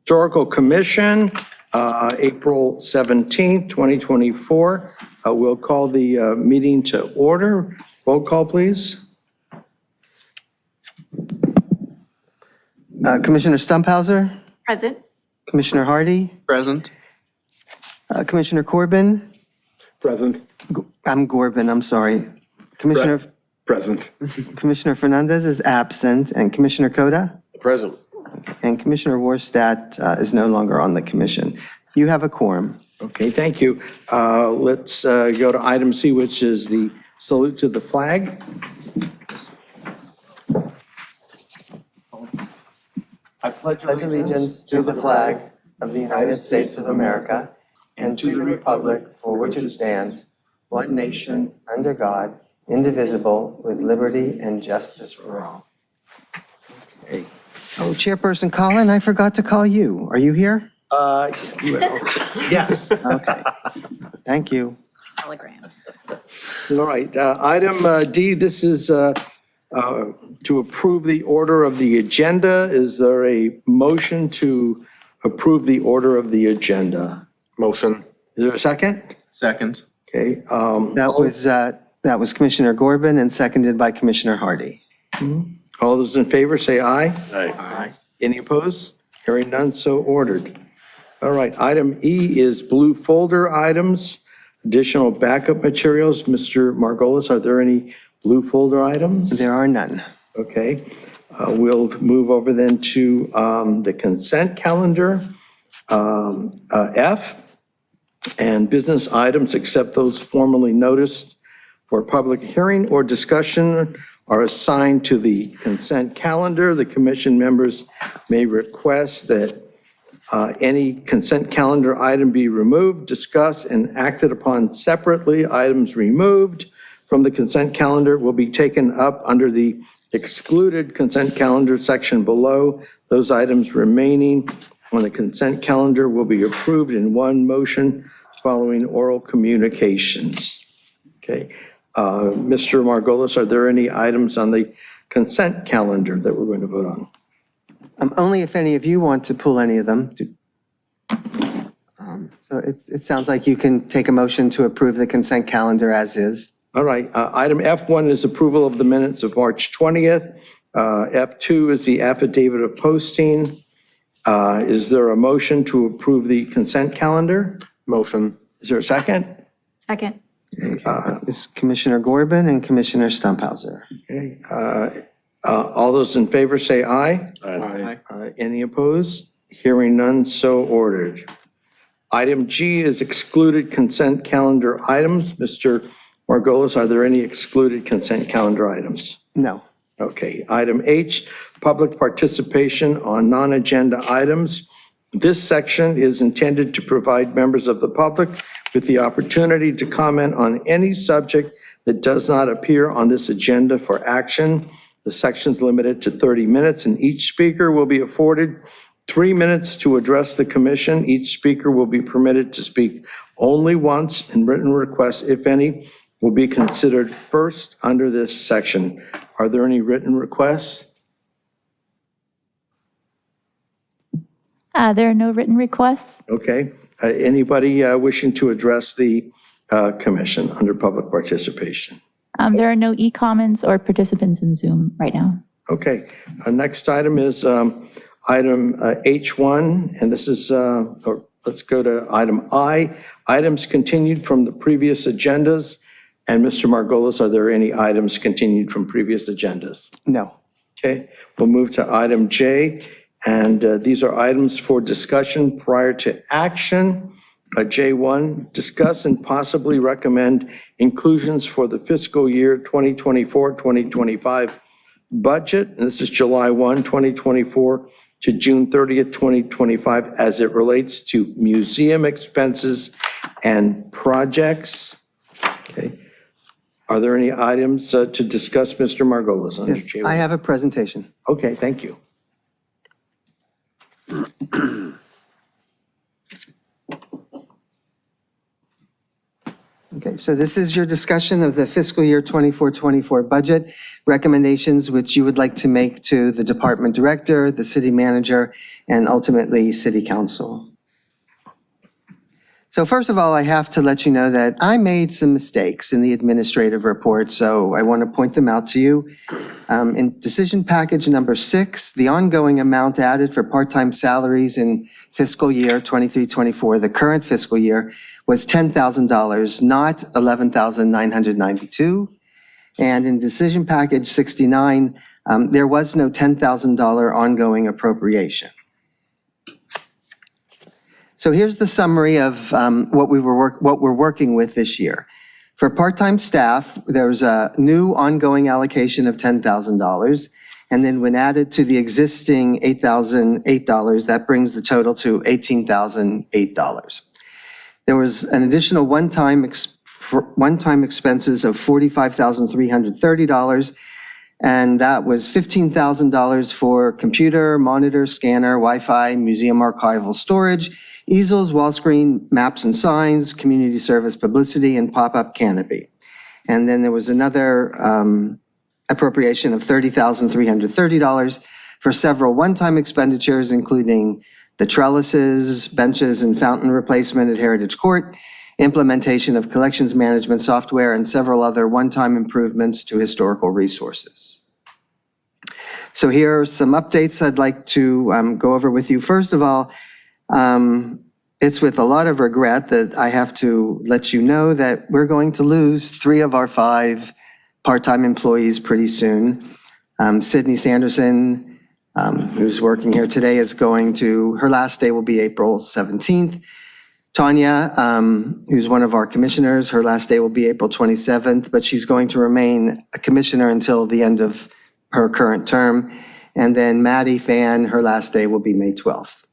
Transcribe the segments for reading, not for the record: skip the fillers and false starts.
Historical Commission, April 17th, 2024. We'll call the meeting to order. Roll call, please. Commissioner Stumphauser, Present. Commissioner Hardy, Present. Commissioner Corbin. Present. I'm Corbin, I'm sorry. Commissioner Present. Commissioner Fernandez is absent, and Commissioner Koda Present. and Commissioner Warstadt is no longer on the commission. You have a quorum. Okay, thank you. Let's go to item C, which is the salute to the flag. I pledge allegiance to the flag of the United States of America and to the republic for which it stands, one nation, under God, indivisible, with liberty and justice for all. Okay. Oh, Chairperson Colin, I forgot to call you. Are you here? Well, yes. Okay. Thank you. Telegram. All right. Item D, this is to approve the order of the agenda. Is there a motion to approve the order of the agenda? Motion. Is there a second? Second. Okay. That was Commissioner Corbin and seconded by Commissioner Hardy. All those in favor, say aye. Aye. Any opposed? Hearing none, so ordered. All right, item E is blue folder items, additional backup materials. Mr. Margolis, are there any blue folder items? There are none. Okay, we'll move over then to the consent calendar, F, and business items except those formally noticed for public hearing or discussion are assigned to the consent calendar. The commission members may request that any consent calendar item be removed, discussed, and acted upon separately. Items removed from the consent calendar will be taken up under the excluded consent calendar section below. Those items remaining on the consent calendar will be approved in one motion following oral communications. Okay. Mr. Margolis, are there any items on the consent calendar that we're going to vote on? Only if any of you want to pull any of them. So it sounds like you can take a motion to approve the consent calendar as is. All right, item F1 is approval of the minutes of March 20th. F2 is the affidavit of posting. Is there a motion to approve the consent calendar? Motion. Is there a second? Second. It's Commissioner Corbin and Commissioner Stumphauser. Okay, all those in favor say aye. Aye. Any opposed? Hearing none, so ordered. Item G is excluded consent calendar items. Mr. Margolis, are there any excluded consent calendar items? No. Okay, item H, public participation on non-agenda items. This section is intended to provide members of the public with the opportunity to comment on any subject that does not appear on this agenda for action. The section is limited to 30 minutes, and each speaker will be afforded 3 minutes to address the commission. Each speaker will be permitted to speak only once, and written requests, if any, will be considered first under this section. Are there any written requests? There are no written requests. Okay. Anybody wishing to address the commission under public participation? There are no e-comments or participants in Zoom right now. Okay. Next item is item H1, and this is, or let's go to item I. Items continued from the previous agendas. And Mr. Margolis, are there any items continued from previous agendas? No. Okay, we'll move to item J, and these are items for discussion prior to action. J1, discuss and possibly recommend inclusions for the fiscal year 2024-2025 budget. And this is July 1, 2024 to June 30th, 2025, as it relates to museum expenses and projects. Okay. Are there any items to discuss, Mr. Margolis? Yes, I have a presentation. Okay, thank you. Okay, so this is your discussion of the fiscal year 24-24 budget recommendations, which you would like to make to the department director, the city manager, and ultimately city council. So first of all, I have to let you know that I made some mistakes in the administrative report, so I want to point them out to you. In decision package number 6, the ongoing amount added for part-time salaries in fiscal year 23-24, the current fiscal year, was $10,000, not $11,992. And in decision package 69, there was no $10,000 ongoing appropriation. So here's the summary of what we're working with this year. For part-time staff, there's a new ongoing allocation of $10,000. And then when added to the existing $8,008, that brings the total to $18,008. There was an additional one-time expenses of $45,330. And that was $15,000 for computer, monitor, scanner, Wi-Fi, museum archival storage, easels, wall screen, maps and signs, community service publicity, and pop-up canopy. And then there was another appropriation of $30,330 for several one-time expenditures, including the trellises, benches, and fountain replacement at Heritage Court, implementation of collections management software, and several other one-time improvements to historical resources. So here are some updates I'd like to go over with you. First of all, it's with a lot of regret that I have to let you know that we're going to lose 3 of our 5 part-time employees pretty soon. Sydney Sanderson, who's working here today, is going to, her last day will be April 17th. Tanya, who's one of our commissioners, her last day will be April 27th, but she's going to remain a commissioner until the end of her current term. And then Maddie Fan, her last day will be May 12th.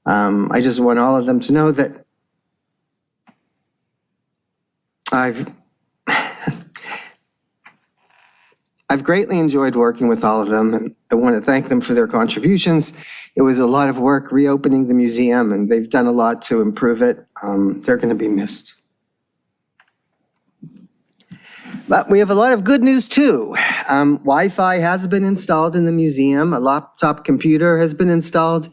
I just want all of them to know that I've greatly enjoyed working with all of them, and I want to thank them for their contributions. It was a lot of work reopening the museum, and they've done a lot to improve it. They're going to be missed. But we have a lot of good news too. Wi-Fi has been installed in the museum. A laptop computer has been installed.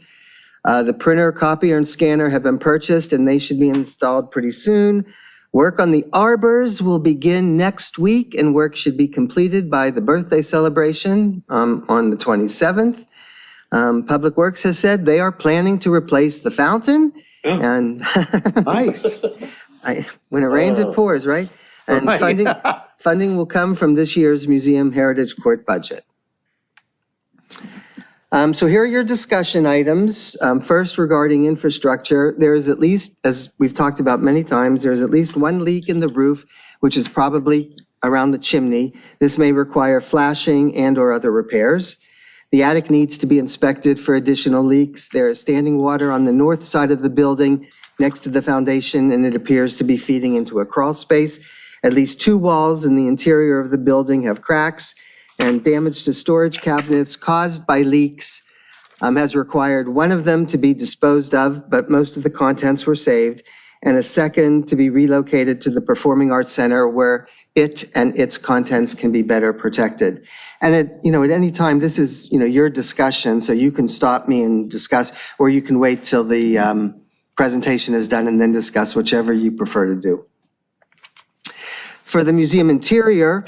The printer, copier, and scanner have been purchased, and they should be installed pretty soon. Work on the arbors will begin next week, and work should be completed by the birthday celebration on the 27th. Public Works has said they are planning to replace the fountain. And Nice. when it rains, it pours, right? And Right. funding will come from this year's Museum Heritage Court budget. So here are your discussion items. First, regarding infrastructure, there is at least, as we've talked about many times, there's at least one leak in the roof, which is probably around the chimney. This may require flashing and/or other repairs. The attic needs to be inspected for additional leaks. There is standing water on the north side of the building next to the foundation, and it appears to be feeding into a crawl space. At least 2 walls in the interior of the building have cracks, and damage to storage cabinets caused by leaks has required one of them to be disposed of, but most of the contents were saved, and a second to be relocated to the Performing Arts Center where it and its contents can be better protected. And at any time, this is, your discussion, so you can stop me and discuss, or you can wait till the presentation is done and then discuss, whichever you prefer to do. For the museum interior,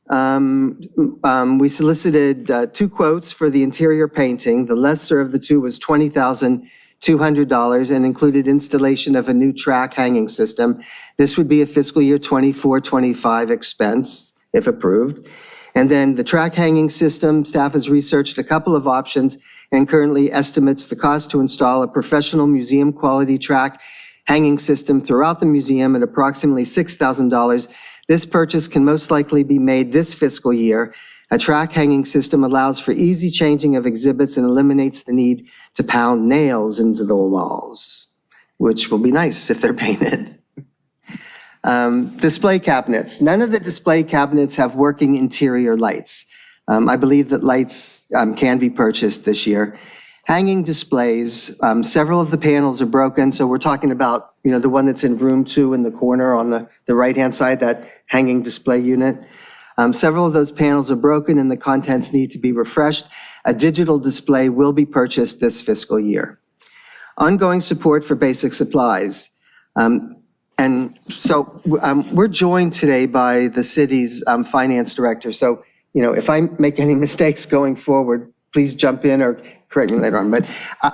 we solicited 2 quotes for the interior painting. The lesser of the 2 was $20,200 and included installation of a new track hanging system. This would be a fiscal year 24-25 expense, if approved. And then the track hanging system, staff has researched a couple of options and currently estimates the cost to install a professional museum quality track hanging system throughout the museum at approximately $6,000. This purchase can most likely be made this fiscal year. A track hanging system allows for easy changing of exhibits and eliminates the need to pound nails into the walls, which will be nice if they're painted. Display cabinets. None of the display cabinets have working interior lights. I believe that lights can be purchased this year. Hanging displays, several of the panels are broken, so we're talking about, the one that's in room 2 in the corner on the right-hand side, that hanging display unit. Several of those panels are broken and the contents need to be refreshed. A digital display will be purchased this fiscal year. Ongoing support for basic supplies. And so we're joined today by the city's finance director. So, if I make any mistakes going forward, please jump in or correct me later on. But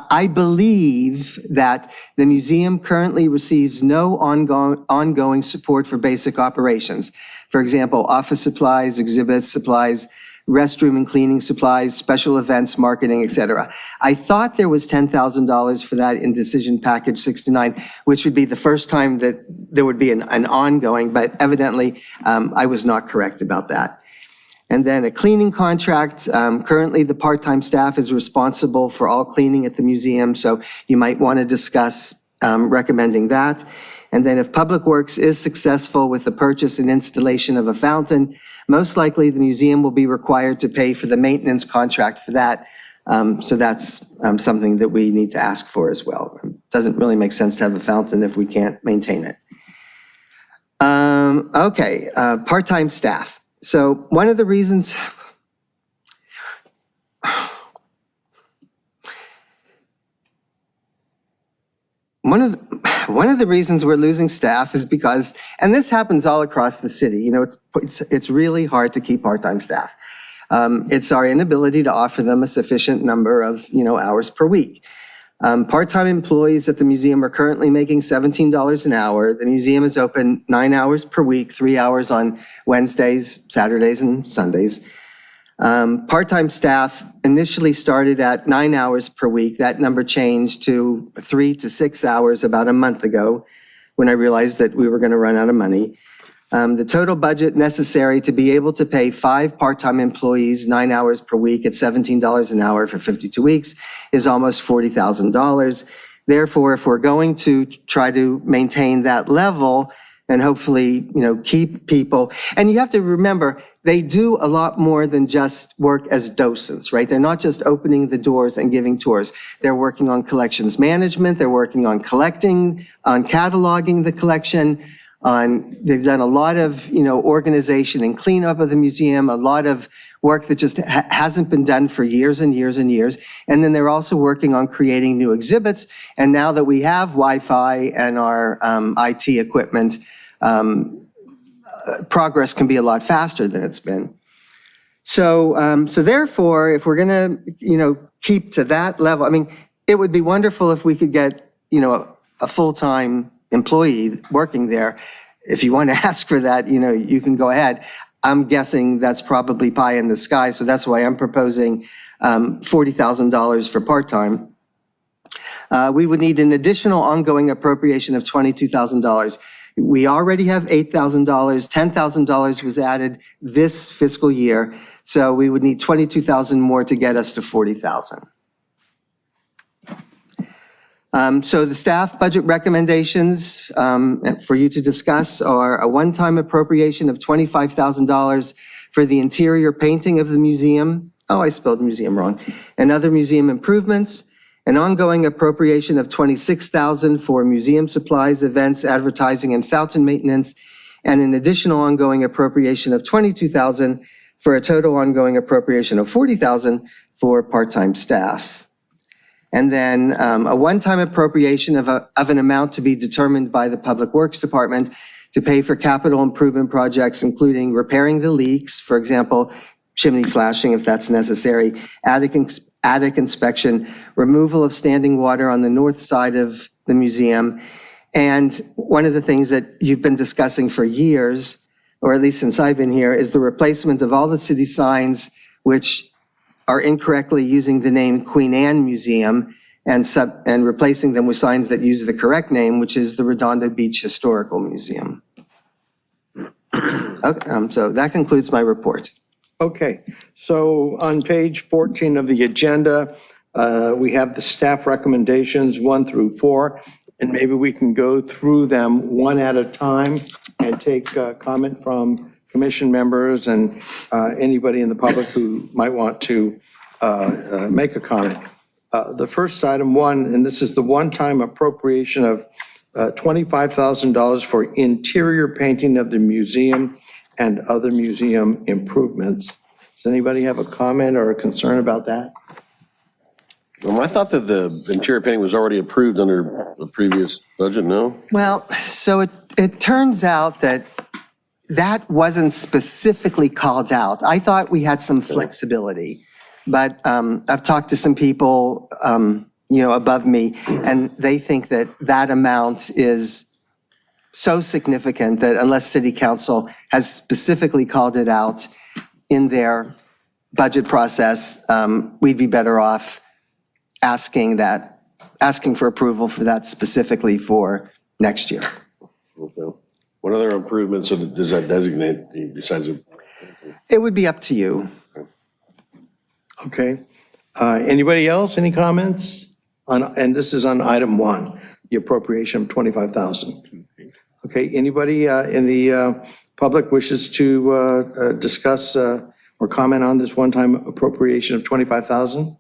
I believe that the museum currently receives no ongoing support for basic operations. For example, office supplies, exhibits, supplies, restroom and cleaning supplies, special events, marketing, etc. I thought there was $10,000 for that in decision package 69, which would be the first time that there would be an ongoing, but evidently I was not correct about that. And then a cleaning contract. Currently, the part-time staff is responsible for all cleaning at the museum, so you might want to discuss recommending that. And then if Public Works is successful with the purchase and installation of a fountain, most likely the museum will be required to pay for the maintenance contract for that. So that's something that we need to ask for as well. It doesn't really make sense to have a fountain if we can't maintain it. Okay, part-time staff. So one of the reasons we're losing staff is because, and this happens all across the city, it's really hard to keep part-time staff. It's our inability to offer them a sufficient number of, hours per week. Part-time employees at the museum are currently making $17 an hour. The museum is open 9 hours per week, 3 hours on Wednesdays, Saturdays, and Sundays. Part-time staff initially started at 9 hours per week. That number changed to 3 to 6 hours about a month ago when I realized that we were going to run out of money. The total budget necessary to be able to pay 5 part-time employees 9 hours per week at $17 an hour for 52 weeks is almost $40,000. Therefore, if we're going to try to maintain that level and hopefully, keep people, and you have to remember, they do a lot more than just work as docents, right? They're not just opening the doors and giving tours. They're working on collections management. They're working on collecting, on cataloging the collection. They've done a lot of, organization and cleanup of the museum, a lot of work that just hasn't been done for years and years and years. And then they're also working on creating new exhibits. And now that we have Wi-Fi and our IT equipment, progress can be a lot faster than it's been. So therefore, if we're going to, keep to that level, I mean, it would be wonderful if we could get, a full-time employee working there. If you want to ask for that, you can go ahead. I'm guessing that's probably pie in the sky, so that's why I'm proposing $40,000 for part-time. We would need an additional ongoing appropriation of $22,000. We already have $8,000. $10,000 was added this fiscal year, so we would need $22,000 more to get us to $40,000. So the staff budget recommendations for you to discuss are a one-time appropriation of $25,000 for the interior painting of the museum. Oh, I spelled museum wrong. And other museum improvements. An ongoing appropriation of $26,000 for museum supplies, events, advertising, and fountain maintenance. And an additional ongoing appropriation of $22,000 for a total ongoing appropriation of $40,000 for part-time staff. And then a one-time appropriation of an amount to be determined by the Public Works Department to pay for capital improvement projects, including repairing the leaks, for example, chimney flashing if that's necessary, attic inspection, removal of standing water on the north side of the museum. And one of the things that you've been discussing for years, or at least since I've been here, is the replacement of all the city signs which are incorrectly using the name Queen Anne Museum and replacing them with signs that use the correct name, which is the Redondo Beach Historical Museum. Okay, so that concludes my report. Okay, so on page 14 of the agenda, we have the staff recommendations 1 through 4, and maybe we can go through them one at a time and take comment from commission members and anybody in the public who might want to make a comment. The first item one, and this is the one-time appropriation of $25,000 for interior painting of the museum and other museum improvements. Does anybody have a comment or a concern about that? I thought that the interior painting was already approved under the previous budget, no? Well, so it turns out that that wasn't specifically called out. I thought we had some flexibility, but I've talked to some people, above me, and they think that that amount is so significant that unless City Council has specifically called it out in their budget process, we'd be better off asking for approval for that specifically for next year. Okay. What other improvements does that designate besides? It would be up to you. Okay. Anybody else, any comments? And this is on item one, the appropriation of $25,000. Okay, anybody in the public wishes to discuss or comment on this one-time appropriation of $25,000?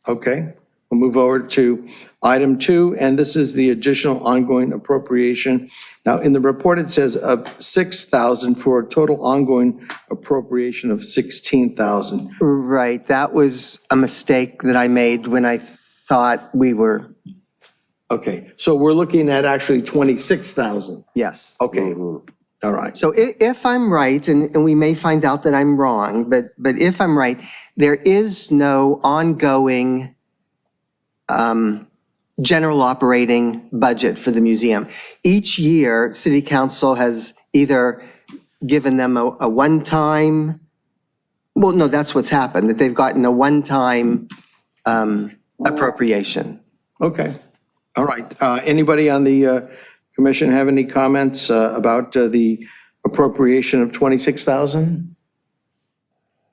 Okay, we'll move over to item two, and this is the additional ongoing appropriation. Now, in the report, it says of $6,000 for a total ongoing appropriation of $16,000. Right, that was a mistake that I made when I thought we were, Okay, so we're looking at actually $26,000. yes. Okay, all right. So if I'm right, and we may find out that I'm wrong, but if I'm right, there is no ongoing general operating budget for the museum. Each year, City Council has either given them a one-time, well, no, that's what's happened, that they've gotten a one-time appropriation. Okay, all right. Anybody on the commission have any comments about the appropriation of $26,000?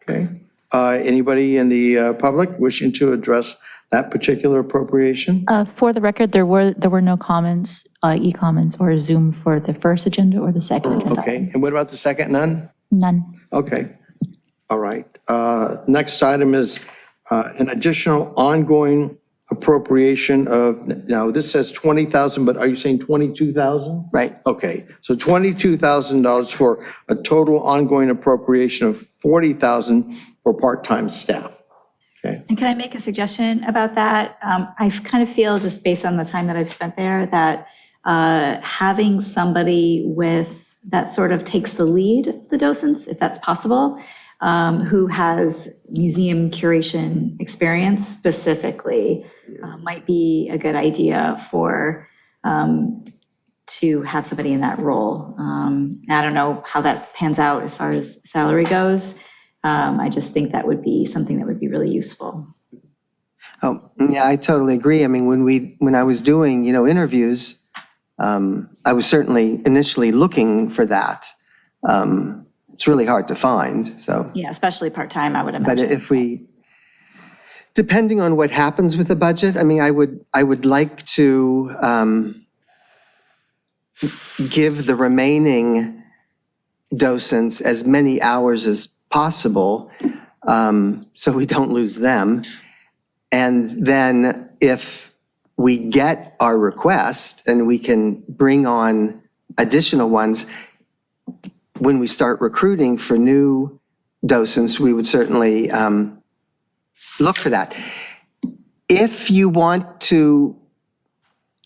Okay. Anybody in the public wishing to address that particular appropriation? For the record, there were no comments, e-comments or Zoom for the first agenda or the second agenda. Okay, and what about the second? None? None. Okay, all right. Next item is an additional ongoing appropriation of, now this says 20,000, but are you saying 22,000? Right. Okay, so $22,000 for a total ongoing appropriation of $40,000 for part-time staff. Okay, And can I make a suggestion about that? I kind of feel, just based on the time that I've spent there, that having somebody with, that sort of takes the lead of the docents, if that's possible, who has museum curation experience specifically, might be a good idea for, to have somebody in that role. I don't know how that pans out as far as salary goes. I just think that would be something that would be really useful. Oh, yeah, I totally agree. I mean, when I was doing, interviews, I was certainly initially looking for that. It's really hard to find, so. Yeah, especially part-time, I would But imagine. if we, depending on what happens with the budget, I mean, I would like to give the remaining docents as many hours as possible, so we don't lose them. And then if we get our request and we can bring on additional ones, when we start recruiting for new docents, we would certainly look for that. If you want to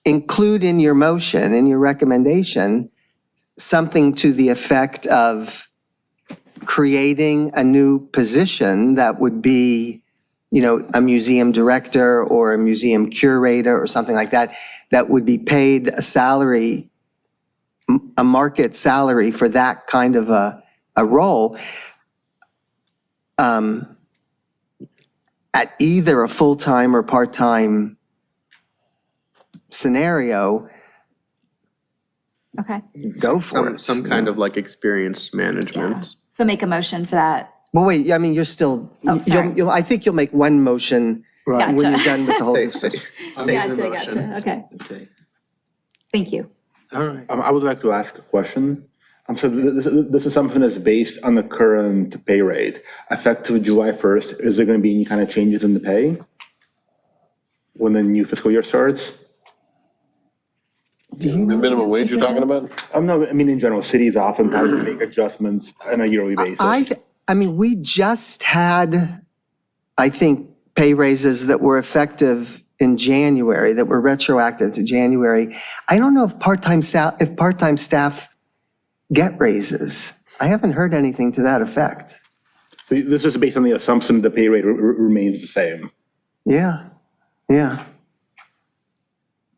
include in your motion, in your recommendation, something to the effect of creating a new position that would be, a museum director or a museum curator or something like that, that would be paid a salary, a market salary for that kind of a role, at either a full-time or part-time scenario, Okay, go for it. Some kind of like experience management. so make a motion for that. Well, wait, I mean, you're still, Oh, sorry. I think you'll make one motion when Gotcha. you're done with the whole Say- discussion. say the Gotcha, motion. gotcha, okay, okay, thank you. all right. I would like to ask a question. So this is something that's based on the current pay rate. Effective July 1st, is there going to be any kind of changes in the pay? when the new fiscal year starts. Do you know the Minimum answer wage to you're talking that? about? No, I mean, in general, cities oftentimes make adjustments on a yearly basis. I mean, we just had, I think, pay raises that were effective in January, that were retroactive to January. I don't know if part-time staff get raises. I haven't heard anything to that effect. So this is based on the assumption the pay rate remains the same. Yeah, yeah.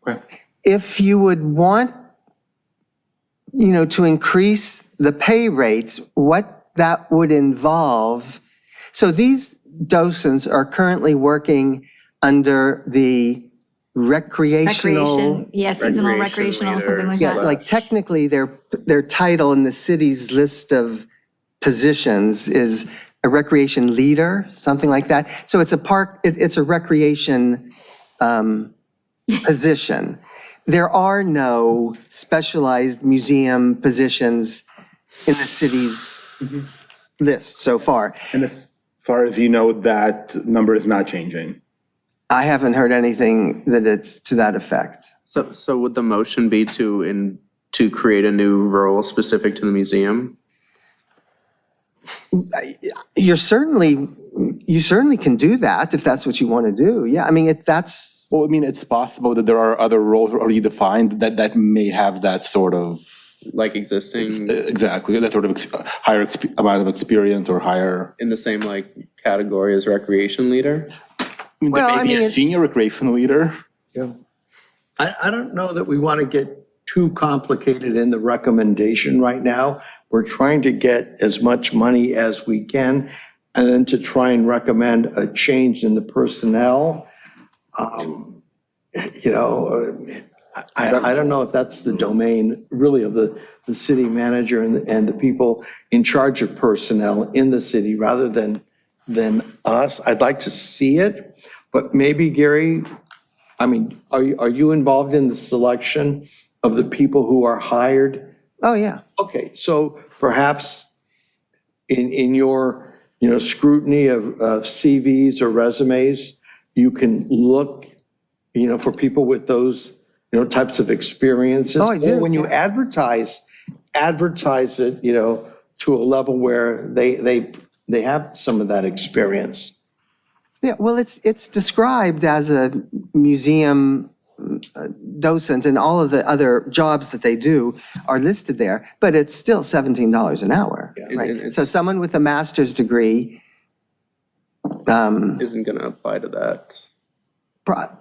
Okay. If you would want, to increase the pay rates, what that would involve, so these docents are currently working under the recreational. Recreation, yeah, seasonal recreational, something like Yeah, that. like technically their title in the city's list of positions is a recreation leader, something like that. So it's it's a recreation position. There are no specialized museum positions in the city's list so far. And as far as you know, that number is not changing. I haven't heard anything that it's to that effect. So would the motion be to create a new role specific to the museum? You certainly can do that if that's what you want to do. Yeah, I mean, that's, Well, I mean, it's possible that there are other roles already defined that may have that sort of, Like existing exactly, that sort of higher amount of experience or higher. in the same like category as recreation leader? I mean, Well, there I may be mean, a senior recreation leader. I don't know that we want to get too complicated in the recommendation right now. We're trying to get as much money as we can, and then to try and recommend a change in the personnel. I don't know if that's the domain really of the city manager and the people in charge of personnel in the city rather than us. I'd like to see it, but maybe Gary, I mean, are you involved in the selection of the people who are hired? oh, yeah. Okay, so perhaps in your, scrutiny of CVs or resumes, you can look, for people with those, types of experiences. Oh, I do, Or when you yeah. advertise it, to a level where they have some of that experience. Yeah, well, it's described as a museum docent, and all of the other jobs that they do are listed there, but it's still $17 an hour, right? and So it's- someone with a master's degree, Isn't going to apply to that. but,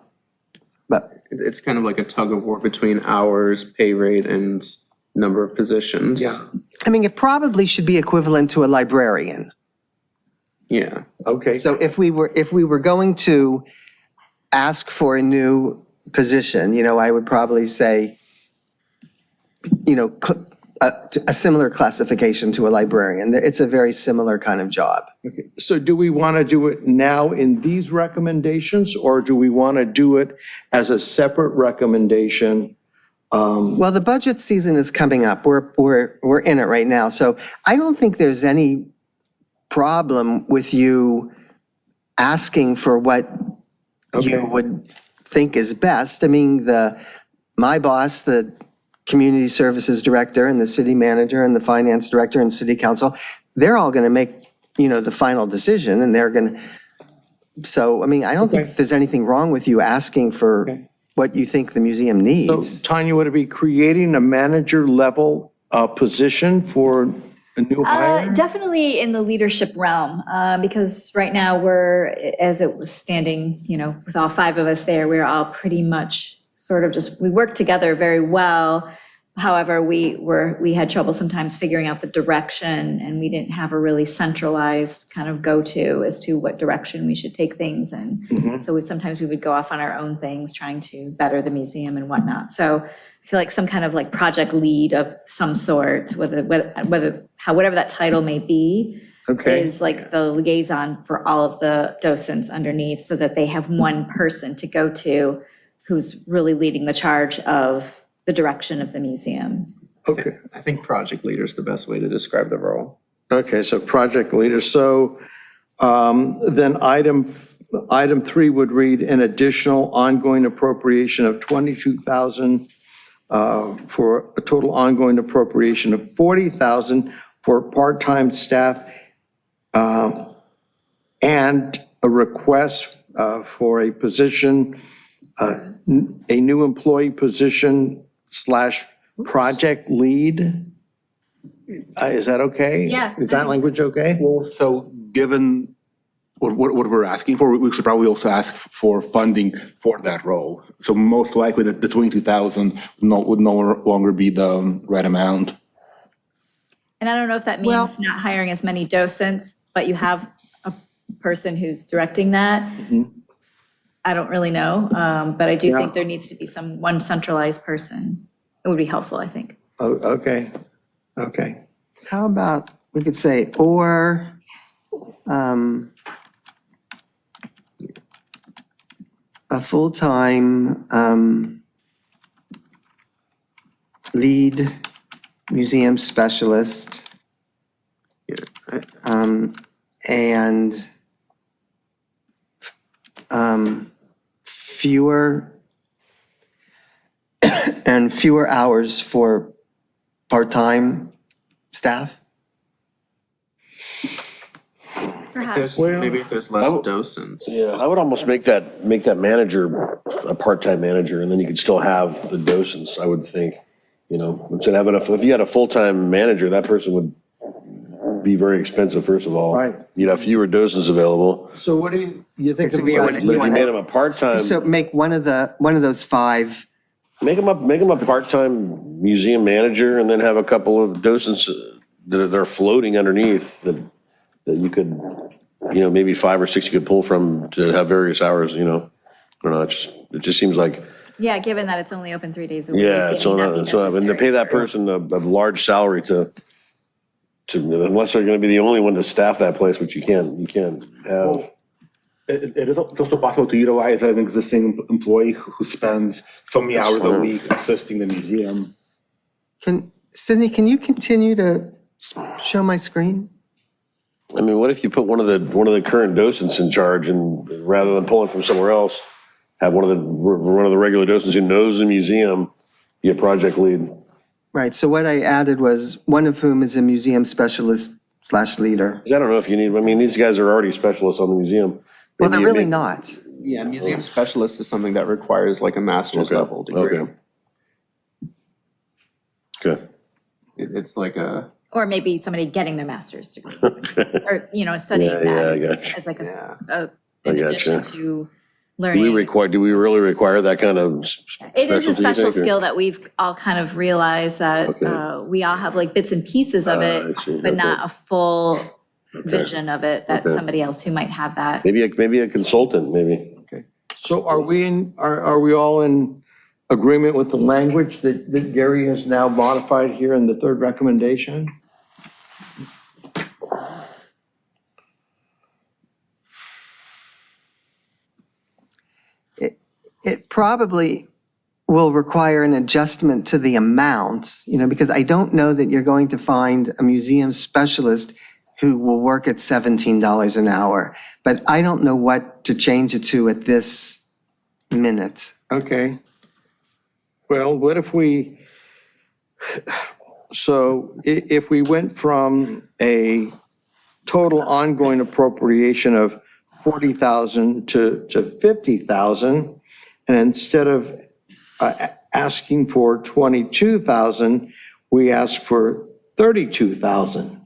It's kind of like a tug of war between hours, pay rate, and number of positions. Yeah. I mean, it probably should be equivalent to a librarian. Yeah. Okay. So if we were going to ask for a new position, I would probably say, a similar classification to a librarian. It's a very similar kind of job. Okay. So do we want to do it now in these recommendations, or do we want to do it as a separate recommendation? Well, the budget season is coming up. We're in it right now. So I don't think there's any problem with you asking for what you would think is best. I mean, my boss, the community services director and the city manager and the finance director and city council, they're all going to make, the final decision, and they're going to, so, I mean, I don't think there's anything wrong with you asking for what you think the museum So needs. Tanya, would it be creating a manager level position for a new hire? Definitely in the leadership realm, because right now as it was standing, with all five of us there, we're all pretty much sort of we work together very well. However, we had trouble sometimes figuring out the direction, and we didn't have a really centralized kind of go-to as to what direction we should take things. And so sometimes we would go off on our own things, trying to better the museum and whatnot. So I feel like some kind of like project lead of some sort, whatever that title may be, Okay. is like the liaison for all of the docents underneath, so that they have one person to go to who's really leading the charge of the direction of the museum. Okay. I think project leader is the best way to describe the role. Okay, so project leader. So then item item 3 would read an additional ongoing appropriation of 22,000 for a total ongoing appropriation of 40,000 for part-time staff and a request for a position, a new employee position / project lead. Is that okay? Yeah. Is that language okay? Well, so given what we're asking for, we should probably also ask for funding for that role. So most likely the 22,000 would no longer be the right amount. And I don't know if that Well- means not hiring as many docents, but you have a person who's directing that. I don't really know, but I do think there needs to be one centralized person. It would be helpful, I think. Oh, okay, okay. How about, we could say, or a full-time lead museum specialist and fewer hours for part-time staff? Perhaps. Maybe if there's less docents. Yeah, I would almost make that manager a part-time manager, and then you could still have the docents, I would think. You know, instead of having if you had a full-time manager, that person would be very expensive, first of all. Right. You'd have fewer docents available. So what do you think? So we about- want- But if you made them a part-time, So make one of those 5. make them a part-time museum manager, and then have a couple of docents that are floating underneath that you could, maybe 5 or 6 you could pull from to have various hours, I don't know, it just seems like, Yeah, given that it's only open 3 days a week. yeah, it may not be and to necessary. pay that person a large salary to, unless they're gonna be the only one to staff that place, which you can't have. It is also possible to utilize an existing employee who spends so many hours a week assisting the museum. Sydney, can you continue to show my screen? I mean, what if you put one of the current docents in charge, and rather than pulling from somewhere else, have one of the regular docents who knows the museum be a project lead? Right, so what I added was one of whom is a museum specialist / leader. 'Cause I don't know if you need, these guys are already specialists on the museum. Well, they're Maybe you really make- not. Yeah, museum specialist is something that requires like a master's Okay, level degree. okay. Okay. It's like a, Or maybe somebody getting their master's degree. Or, studying Yeah, that I as- gotcha. as like Yeah. in I addition gotcha. to Do learning. we really require that kind of specialty? It is a you special think, or- skill that we've all kind of realized that Okay. we all have like bits and pieces of I it, see, but not okay. a full vision of it that Okay. somebody else who might have that. Maybe a consultant, maybe. Okay. So are we all in agreement with the language that Gary has now modified here in the third recommendation? It probably will require an adjustment to the amounts, because I don't know that you're going to find a museum specialist who will work at $17 an hour. But I don't know what to change it to at this minute. Okay. Well, what if if we went from a total ongoing appropriation of 40,000 to 50,000, and instead of asking for 22,000, we ask for 32,000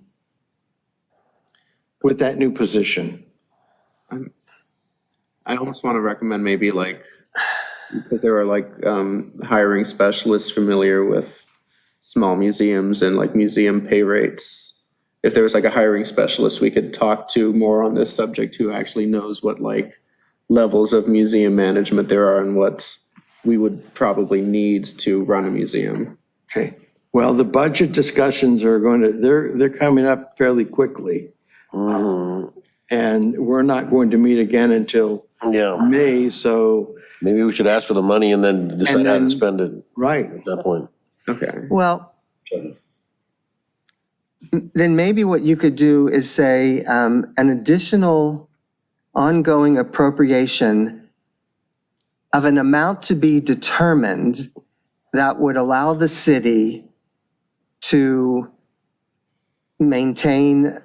with that new position. I almost want to recommend maybe like, because there are like hiring specialists familiar with small museums and like museum pay rates. If there was like a hiring specialist we could talk to more on this subject who actually knows what like levels of museum management there are and what we would probably need to run a museum. Okay. Well, the budget discussions are they're coming up fairly quickly. And we're not going to meet again until Yeah, May, so, maybe we should ask for the money and then decide And how to then- spend it right. at that point. Okay. Well, then maybe what you could do is say an additional ongoing appropriation of an amount to be determined that would allow the city to maintain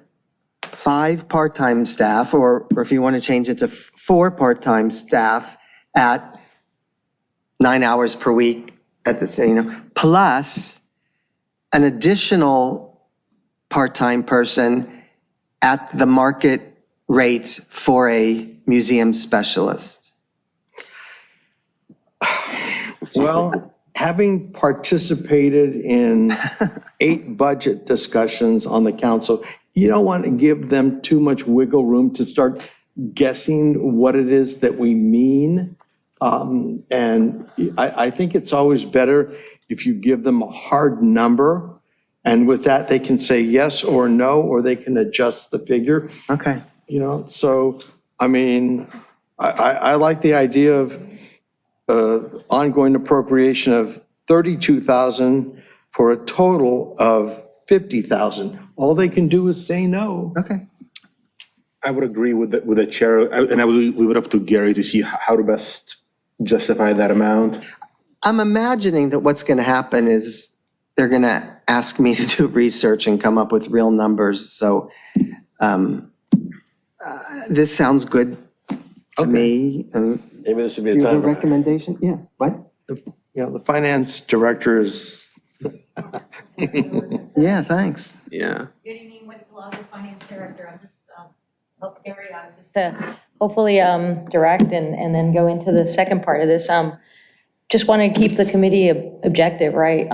5 part-time staff, or if you want to change it to 4 part-time staff at 9 hours per week at the same, plus an additional part-time person at the market rate for a museum specialist. Well, having participated in 8 budget discussions on the council, you don't want to give them too much wiggle room to start guessing what it is that we mean. And I think it's always better if you give them a hard number, and with that, they can say yes or no, or they can adjust the figure. Okay. So, I mean, I like the idea of ongoing appropriation of 32,000 for a total of 50,000. All they can do is say no. Okay. I would agree with the chair, and I would leave it up to Gary to see how to best justify that amount. I'm imagining that what's going to happen is they're going to ask me to do research and come up with real numbers. So this sounds good to me. Maybe this would be Do a you have a time. recommendation? Yeah, what? The finance director is, Yeah, thanks. Yeah. Good evening, Wendy Palazzo, Finance Director. I'm just, help Gary out just to hopefully direct and then go into the second part of this. Just want to keep the committee objective, right?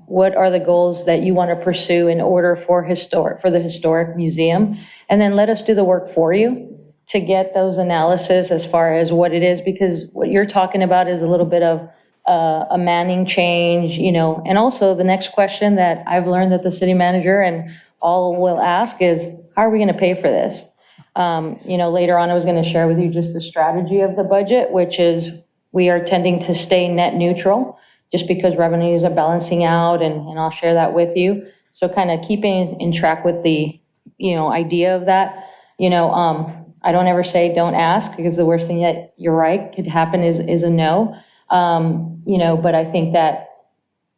What are the goals that you want to pursue in order for the historic museum? And then let us do the work for you to get those analysis as far as what it is, because what you're talking about is a little bit of a manning change, and also the next question that I've learned that the city manager and all will ask is, how are we going to pay for this? Later on, I was going to share with you just the strategy of the budget, which is we are tending to stay net neutral just because revenues are balancing out, and I'll share that with you. So kind of keeping in track with the, idea of that, I don't ever say don't ask, because the worst thing that you're right could happen is a no. But I think that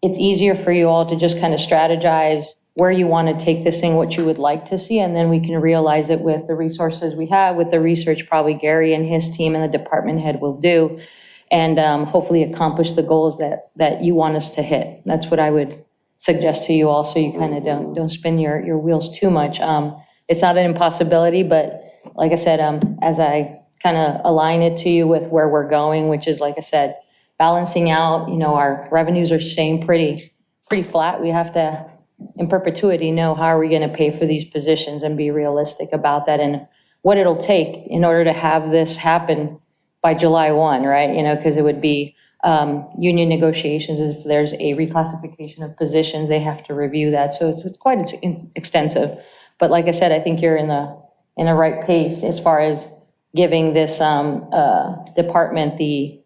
it's easier for you all to just kind of strategize where you want to take this thing, what you would like to see, and then we can realize it with the resources we have, with the research probably Gary and his team and the department head will do, and hopefully accomplish the goals that you want us to hit. That's what I would suggest to you all, so you kind of don't spin your wheels too much. It's not an impossibility, but like I said, as I kind of align it to you with where we're going, which is, like I said, balancing out, our revenues are staying pretty flat. We have to, in perpetuity, know how are we going to pay for these positions and be realistic about that, and what it'll take in order to have this happen by July 1, right? Because it would be union negotiations. If there's a reclassification of positions, they have to review that. So it's quite extensive. But like I said, I think you're in the right pace as far as giving this department the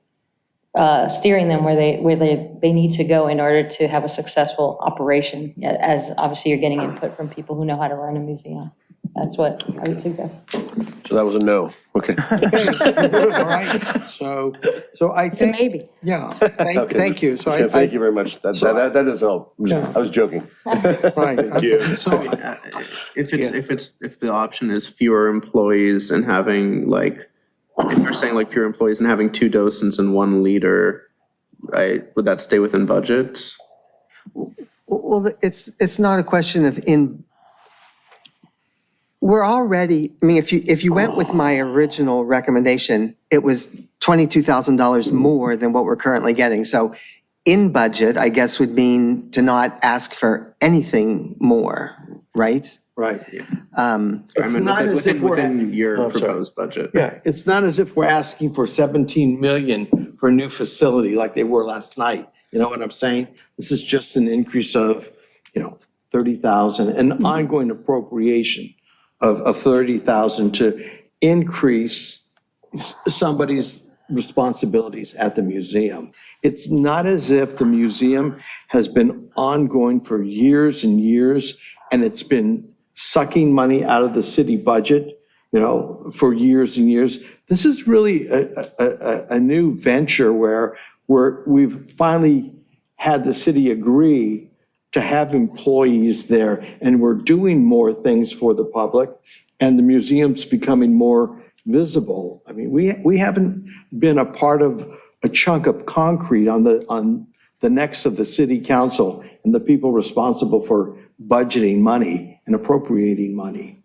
steering them where they need to go in order to have a successful operation, as obviously you're getting input from people who know how to run a museum. That's what I would suggest. So that was a no. Okay. all right, so I It's a think. maybe. Yeah, thank you. So So thank you very much. That does help. I was joking. Right. Okay, so, If the option is fewer employees and having if you're saying fewer employees and having 2 docents and 1 leader, would that stay within budget? Well, it's not a question of we're already, if you went with my original recommendation, it was $22,000 more than what we're currently getting. So in budget, I guess, would mean to not ask for anything more, right? right. It's not as if we're- within your Oh, sorry. proposed budget. Yeah, it's not as if we're asking for 17 million for a new facility like they were last night. You know what I'm saying? This is just an increase of, 30,000, an ongoing appropriation of 30,000 to increase somebody's responsibilities at the museum. It's not as if the museum has been ongoing for years and years, and it's been sucking money out of the city budget. for years and years. This is really a new venture where we've finally had the city agree to have employees there, and we're doing more things for the public, and the museum's becoming more visible. I mean, we haven't been a part of a chunk of concrete on the necks of the city council and the people responsible for budgeting money and appropriating money.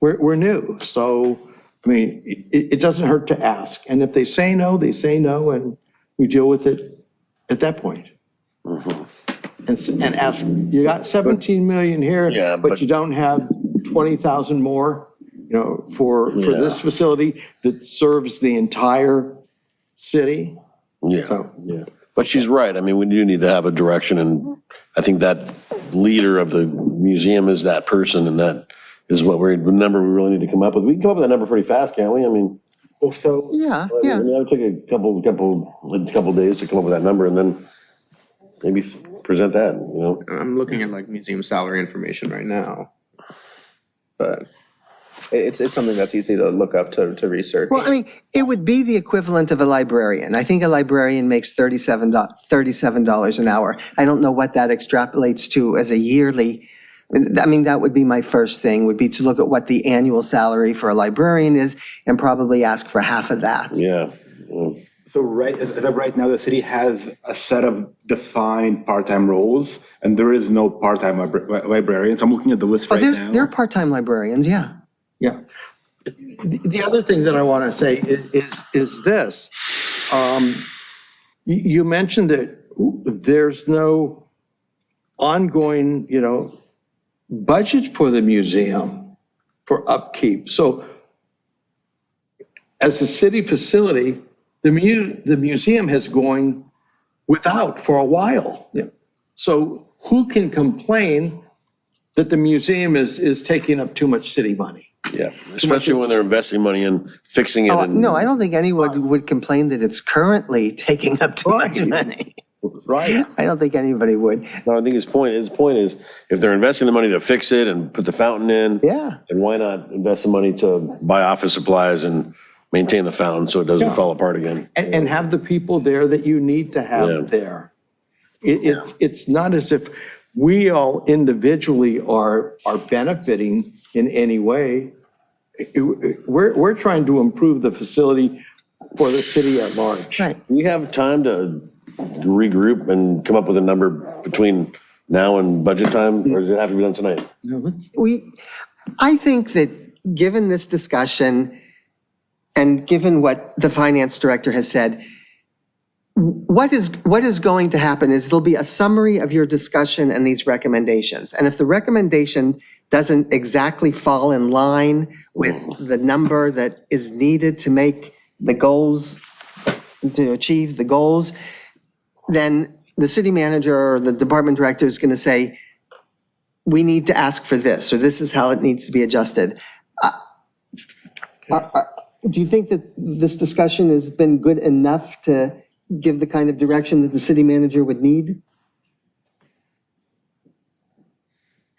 We're new, so, I mean, it doesn't hurt to ask. And if they say no, they say no, and we deal with it at that point. And ask, you got 17 million here, Yeah, but but- you don't have 20,000 more, for this facility that serves the entire city. Yeah, So- yeah. But she's right. I mean, we do need to have a direction, and I think that leader of the museum is that person, and that is the number we really need to come up with. We can come up with that number pretty fast, can't we? I mean, Also, Yeah, I yeah. mean, it would take a couple days to come up with that number, and then maybe present that, I'm looking at like museum salary information right now. But it's something that's easy to look up to research. Well, I mean, it would be the equivalent of a librarian. I think a librarian makes $37 an hour. I don't know what that extrapolates to as a yearly. I mean, that would be my first thing, would be to look at what the annual salary for a librarian is and probably ask for half of that. Yeah. so as of right now, the city has a set of defined part-time roles, and there is no part-time librarians. I'm looking at the list Oh, right now. there are part-time librarians, yeah. Yeah. The other thing that I want to say is this. You mentioned that there's no ongoing, budget for the museum for upkeep. So as a city facility, the museum has going without for a while. Yeah. So who can complain that the museum is taking up too much city money? Yeah, especially when they're investing money in fixing it. Oh, and- no, I don't think anyone would complain that it's currently taking up too much Right. money. Right. I don't think anybody would. No, I think his point is, if they're investing the money to fix it and put the fountain in. Yeah. Then why not invest the money to buy office supplies and maintain the fountain so it doesn't fall apart again? And have the people there that you need to Yeah. have there. It's not as if we all individually are benefiting in any way. We're trying to improve the facility for the city at large. Right. Do we have time to regroup and come up with a number between now and budget time, or does it have to be done tonight? I think that given this discussion and given what the finance director has said, what is going to happen is there'll be a summary of your discussion and these recommendations. And if the recommendation doesn't exactly fall in line with the number that is needed to make the goals, to achieve the goals, then the city manager or the department director is going to say, we need to ask for this, or this is how it needs to be adjusted. Do you think that this discussion has been good enough to give the kind of direction that the city manager would need?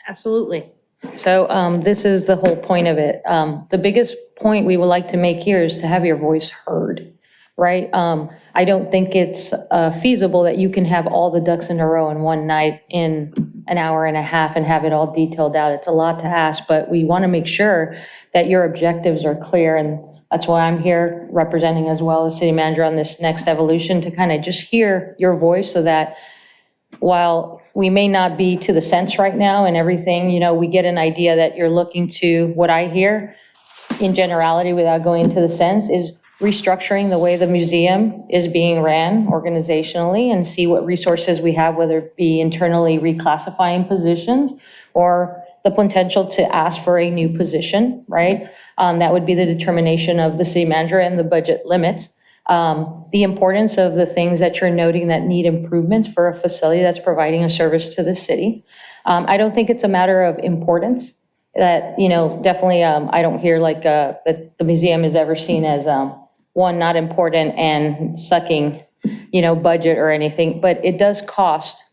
Absolutely. So this is the whole point of it. The biggest point we would like to make here is to have your voice heard, right? I don't think it's feasible that you can have all the ducks in a row in one night in an hour and a half and have it all detailed out. It's a lot to ask, but we want to make sure that your objectives are clear, and that's why I'm here representing as well as city manager on this next evolution, to kind of just hear your voice, so that while we may not be to the sense right now and everything, we get an idea that you're looking to, what I hear in generality without going into the sense, is restructuring the way the museum is being ran organizationally, and see what resources we have, whether it be internally reclassifying positions or the potential to ask for a new position, right? That would be the determination of the city manager and the budget limits. The importance of the things that you're noting that need improvements for a facility that's providing a service to the city. I don't think it's a matter of importance that, definitely, I don't hear like that the museum is ever seen as one, not important and sucking, budget or anything, but it does cost,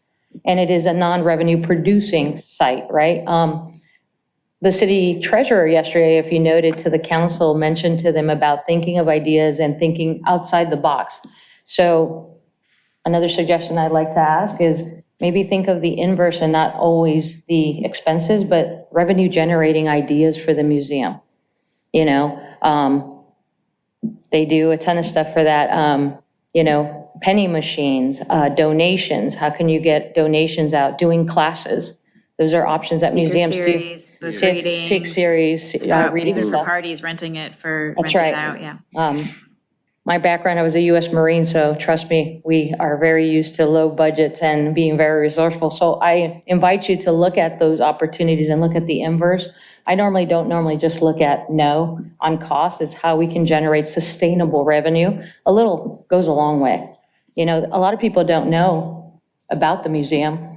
and it is a non-revenue producing site, right? the city treasurer yesterday, if you noted to the council, mentioned to them about thinking of ideas and thinking outside the box. So another suggestion I'd like to ask is maybe think of the inverse and not always the expenses, but revenue generating ideas for the museum. You know, they do a ton of stuff for that, you know, penny machines, donations. How can you get donations out? Doing classes. Those are options that museums do. Series, book readings. Six series, reading Even for stuff. parties, renting it for, That's renting it right. out, yeah. My background, I was a US Marine, so trust me, we are very used to low budgets and being very resourceful. So I invite you to look at those opportunities and look at the inverse. I don't just look at no on cost. It's how we can generate sustainable revenue. A little goes a long way. You know, a lot of people don't know about the museum.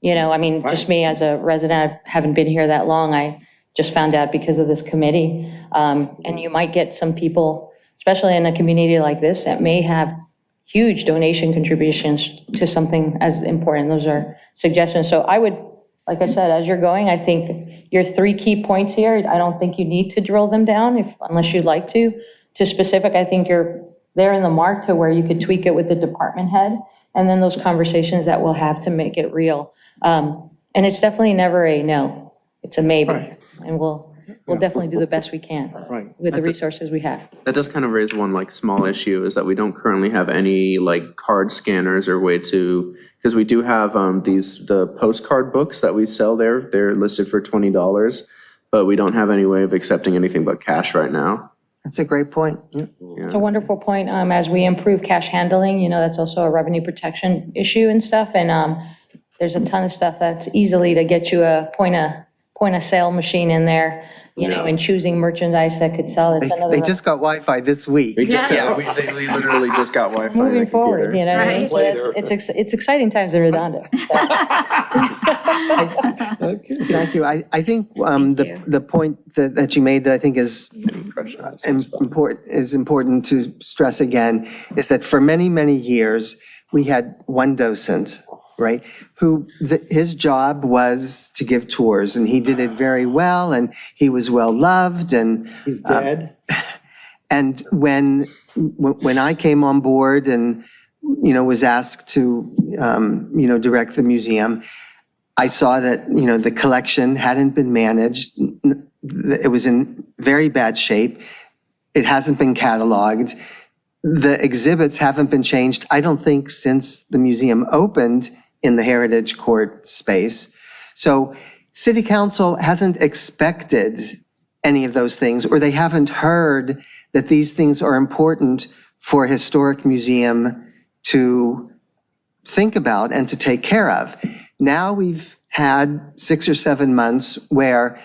You know, I mean, just me as a resident, I haven't been here that long. I just found out because of this committee. And you might get some people, especially in a community like this, that may have huge donation contributions to something as important. Those are suggestions. So I would, like I said, as you're going, I think your 3 key points here, I don't think you need to drill them down unless you'd like to specific. I think you're there in the mark to where you could tweak it with the department head. And then those conversations that we'll have to make it real. And it's definitely never a no, it's a maybe. Right. And we'll definitely do the best we can Right. with the resources we have. That does kind of raise one like small issue, is that we don't currently have any like card scanners or way to, because we do have the postcard books that we sell there. They're listed for $20, but we don't have any way of accepting anything but cash right now. That's a great point. Yeah. It's a wonderful point. As we improve cash handling, you know, that's also a revenue protection issue and stuff. And there's a ton of stuff that's easily to get you a point of sale machine in there, you know, and choosing merchandise that could sell. It's another. They just got Wi-Fi this week. Yeah, we literally just got Wi-Fi. on Moving our forward, computer. you know, Right. so it's exciting times in Redondo. Thank you. I think the point that you made that I think is important to stress again is that for many, many years, we had one docent, right, who his job was to give tours, and he did it very well, and he was well loved, and He's dead. and when I came on board and, you know, was asked to, you know, direct the museum, I saw that, you know, the collection hadn't been managed. It was in very bad shape. It hasn't been cataloged. The exhibits haven't been changed, I don't think, since the museum opened in the Heritage Court space. So City Council hasn't expected any of those things, or they haven't heard that these things are important for a historic museum to think about and to take care of. Now we've had 6 or 7 months where,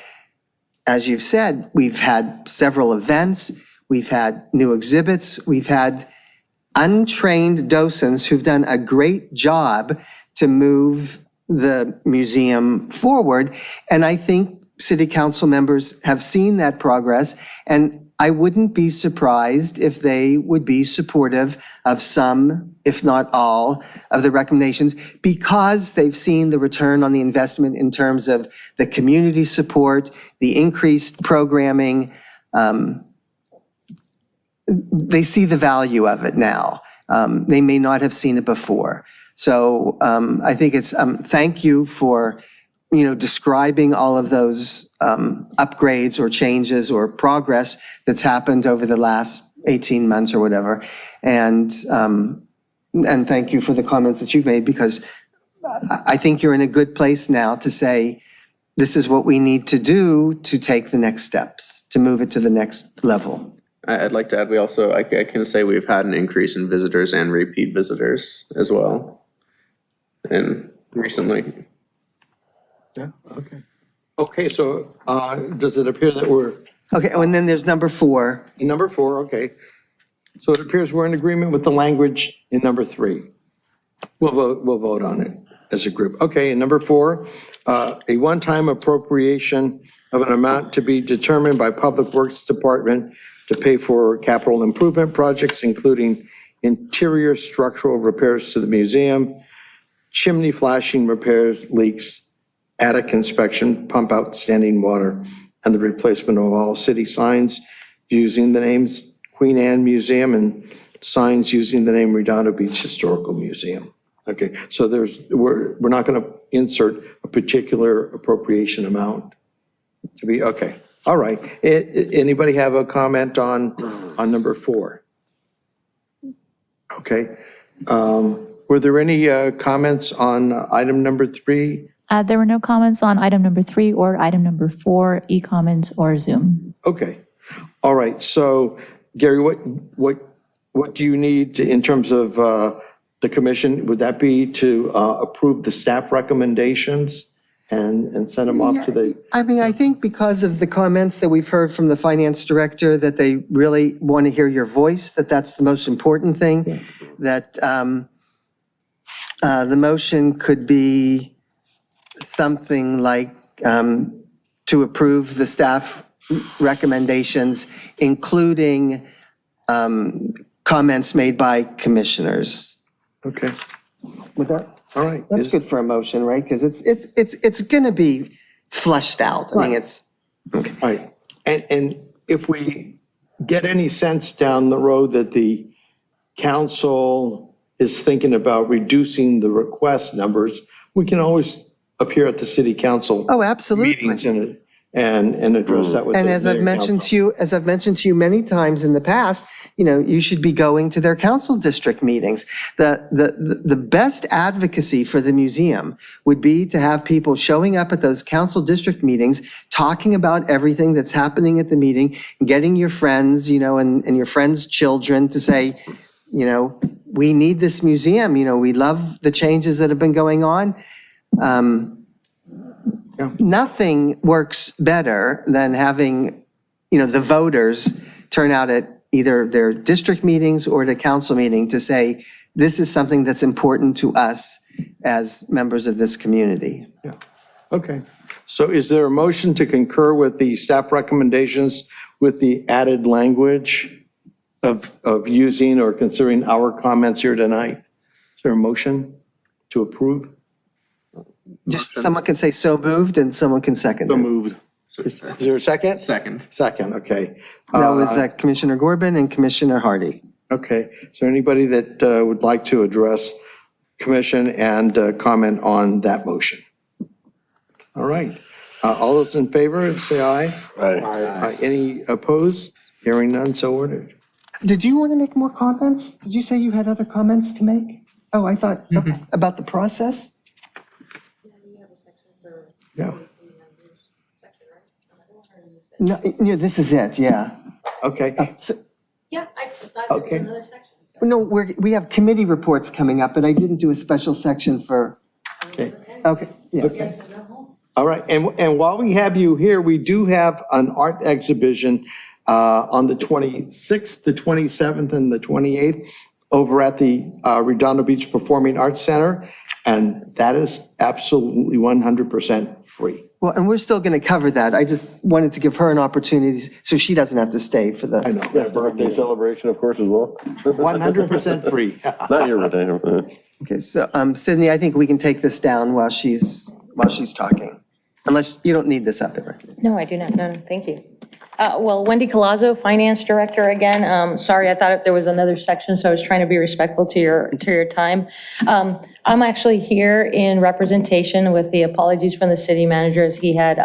as you've said, we've had several events, we've had new exhibits, we've had untrained docents who've done a great job to move the museum forward. And I think city council members have seen that progress, and I wouldn't be surprised if they would be supportive of some, if not all, of the recommendations, because they've seen the return on the investment in terms of the community support, the increased programming. They see the value of it now. They may not have seen it before. So I think it's, thank you for, you know, describing all of those upgrades or changes or progress that's happened over the last 18 months or whatever. And thank you for the comments that you've made, because I think you're in a good place now to say, this is what we need to do to take the next steps, to move it to the next level. I'd like to add, we also, I can say we've had an increase in visitors and repeat visitors as well. And recently. Yeah, okay. Okay, so does it appear that we're, Okay, and then there's number 4. number 4, okay. So it appears we're in agreement with the language in number 3. We'll vote on it as a group. Okay, and number 4, a one-time appropriation of an amount to be determined by Public Works Department to pay for capital improvement projects, including interior structural repairs to the museum, chimney flashing repairs, leaks, attic inspection, pump out standing water, and the replacement of all city signs using the names Queen Anne Museum and signs using the name Redondo Beach Historical Museum. Okay, so we're not going to insert a particular appropriation amount to be, okay, all right. Anybody have a comment on number 4? Okay. Were there any comments on item number 3? There were no comments on item number 3 or item number 4, e-comments or Zoom. Okay, all right, so Gary, what do you need in terms of the commission? Would that be to approve the staff recommendations and send them off to the? I mean, I think because of the comments that we've heard from the finance director, that they really want to hear your voice, that's the most important thing, that the motion could be something like to approve the staff recommendations, including comments made by commissioners. Okay, Would that? all right. That's good for a motion, right? Because it's going to be fleshed out. I mean, it's, okay. Right, and if we get any sense down the road that the council is thinking about reducing the request numbers, we can always appear at the city council. Oh, absolutely. Meetings and address that with the And as I've mayor mentioned council. to you many times in the past, you should be going to their council district meetings. The best advocacy for the museum would be to have people showing up at those council district meetings, talking about everything that's happening at the meeting, getting your friends, and your friends' children to say, we need this museum, we love the changes that have been going on. Nothing works better than having, the voters turn out at either their district meetings or the council meeting to say, this is something that's important to us as members of this community. Yeah, okay. So is there a motion to concur with the staff recommendations with the added language of using or considering our comments here tonight? Is there a motion to approve? Just someone can say so moved and someone can second So it. moved. Is there a second? Second. Second, okay. That was Commissioner Corbin and Commissioner Hardy. Okay, is there anybody that would like to address commission and comment on that motion? All right, all those in favor, say aye. Aye. Any opposed? Hearing none, so ordered. Did you want to make more comments? Did you say you had other comments to make? Oh, I thought, okay, about the process? Yeah, No, this is it, yeah. okay, So, Yeah, I thought there was Okay. another section. no, we have committee reports coming up, but I didn't do a special section for, okay. okay, yeah. All right, and while we have you here, we do have an art exhibition on the 26th, the 27th, and the 28th over at the Redondo Beach Performing Arts Center, and that is absolutely 100% free. Well, and we're still going to cover that. I just wanted to give her an opportunity so she doesn't have to stay for the. I know. Yeah, birthday celebration, of course, as well. 100% free. Not your birthday. Okay, so Sydney, I think we can take this down while she's talking. Unless you don't need this up there. No, I do not. No, thank you. Well, Wendy Colazzo, Finance Director again. Sorry, I thought there was another section, so I was trying to be respectful to your time. I'm actually here in representation with the apologies from the city manager, as he had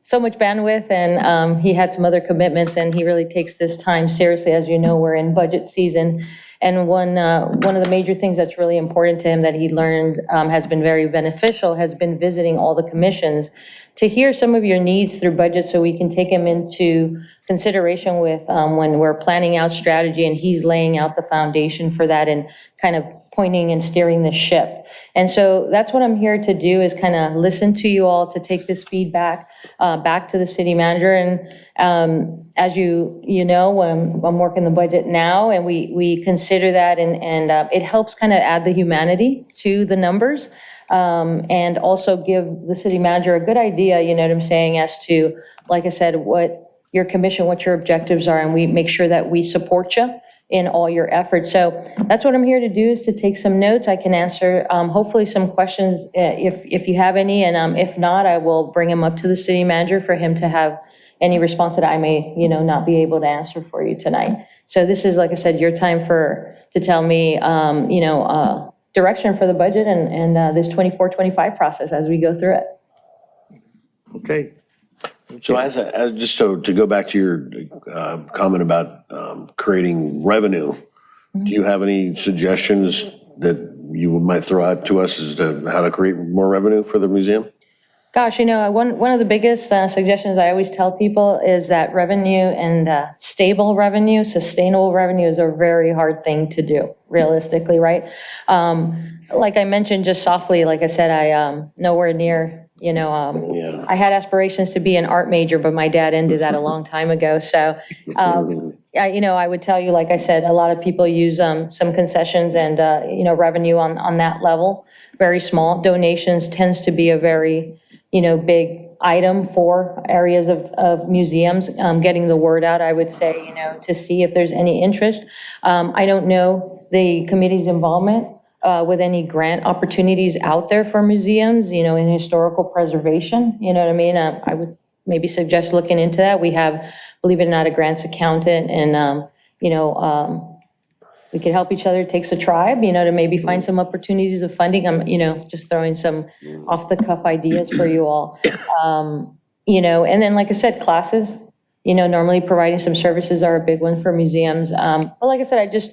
so much bandwidth and he had some other commitments, and he really takes this time seriously. As you know, we're in budget season. And one of the major things that's really important to him that he learned has been very beneficial has been visiting all the commissions to hear some of your needs through budget so we can take them into consideration with when we're planning out strategy and he's laying out the foundation for that and kind of pointing and steering the ship. And so that's what I'm here to do, is kind of listen to you all, to take this feedback back to the city manager. And as you know, I'm working the budget now, and we consider that, and it helps kind of add the humanity to the numbers, and also give the city manager a good idea, you know what I'm saying, as to, like I said, what your commission, what your objectives are, and we make sure that we support you in all your efforts. So that's what I'm here to do, is to take some notes. I can answer hopefully some questions if you have any, and if not, I will bring them up to the city manager for him to have any response that I may, not be able to answer for you tonight. So this is, like I said, your time to tell me, direction for the budget and this 24-25 process as we go through it. Okay. So as just to go back to your comment about creating revenue, do you have any suggestions that you might throw out to us as to how to create more revenue for the museum? Gosh, one of the biggest suggestions I always tell people is that revenue and stable revenue, sustainable revenue is a very hard thing to do, realistically, right? Like I mentioned just softly, like I said, I nowhere near, I had aspirations to be an art major, but my dad ended that a long time ago. So, I would tell you, like I said, a lot of people use some concessions and, revenue on that level, very small. Donations tends to be a very, big item for areas of museums, getting the word out, I would say, to see if there's any interest. I don't know the committee's involvement with any grant opportunities out there for museums, in historical preservation, you know what I mean? I would maybe suggest looking into that. We have, believe it or not, a grants accountant, and, we could help each other. It takes a tribe, to maybe find some opportunities of funding. I'm, just throwing some off the cuff ideas for you all. And then, like I said, classes, normally providing some services are a big one for museums. But like I said, I just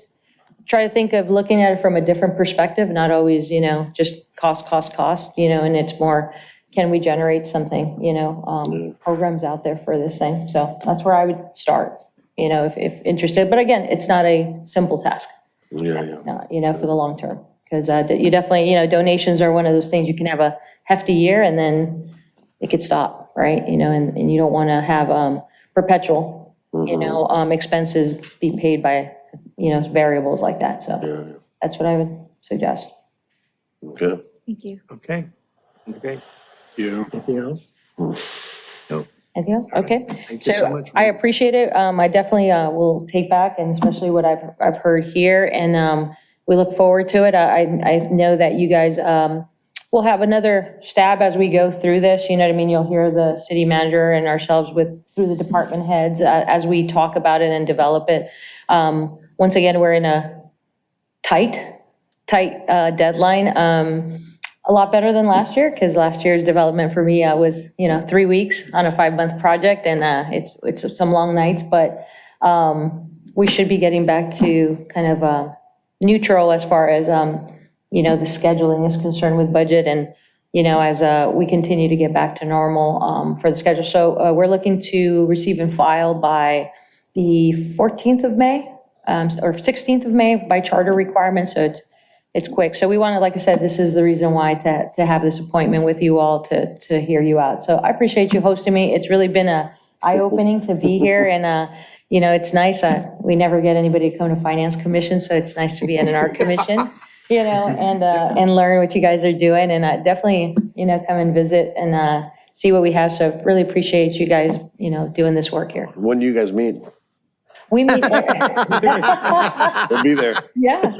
try to think of looking at it from a different perspective, not always, just cost, and it's more, can we generate something, programs out there for this thing. So that's where I would start, if interested. But again, it's not a simple task, for the long term. Because you definitely, donations are one of those things, you can have a hefty year and then it could stop, right? And you don't want to have perpetual, expenses be paid by, variables like that. So that's what I would suggest. Okay. Thank you. Okay. Okay. Yeah. Anything else? No. Anything else? Okay. Thank you so much. I appreciate it. I definitely will take back, and especially what I've heard here, and we look forward to it. I know that you guys will have another stab as we go through this. You know what I mean? You'll hear the city manager and ourselves through the department heads as we talk about it and develop it. Once again, we're in a tight deadline. A lot better than last year, because last year's development for me was, 3 weeks on a 5-month project, and it's some long nights, but we should be getting back to kind of neutral as far as, the scheduling is concerned with budget, and, as we continue to get back to normal for the schedule. So we're looking to receive and file by the 14th of May, or 16th of May by charter requirements, so it's quick. So we wanted, like I said, this is the reason why to have this appointment with you all to hear you out. So I appreciate you hosting me. It's really been a eye-opening to be here, and it's nice. We never get anybody to come to Finance Commission, so it's nice to be in an art commission, and learn what you guys are doing, and definitely, come and visit and see what we have. So really appreciate you guys, doing this work here. When do you guys meet? We meet. We'll be there. Yeah,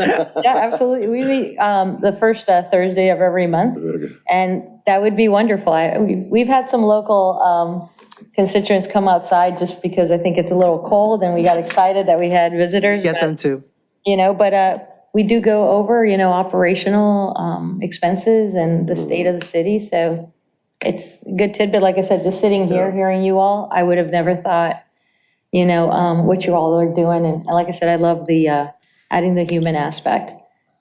absolutely. We meet the first Thursday of every month, and that would be wonderful. We've had some local constituents come outside just because I think it's a little cold, and we got excited that we had visitors. Get them too. But we do go over, operational expenses and the state of the city. So it's a good tidbit. Like I said, just sitting here, hearing you all, I would have never thought, what you all are doing. And like I said, I love the adding the human aspect,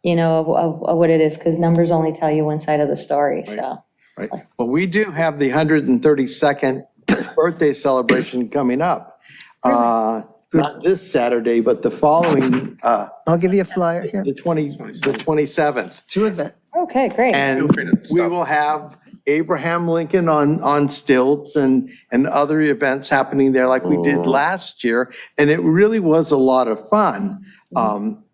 of what it is, because numbers only tell you one side of the story. So, Right. Well, we do have the 132nd birthday celebration coming up. Not this Saturday, but the following, I'll give you a flyer here. the 27th. 2 events. okay, great. And free to we stop. will have Abraham Lincoln on stilts and other events happening there like we did last year. And it really was a lot of fun.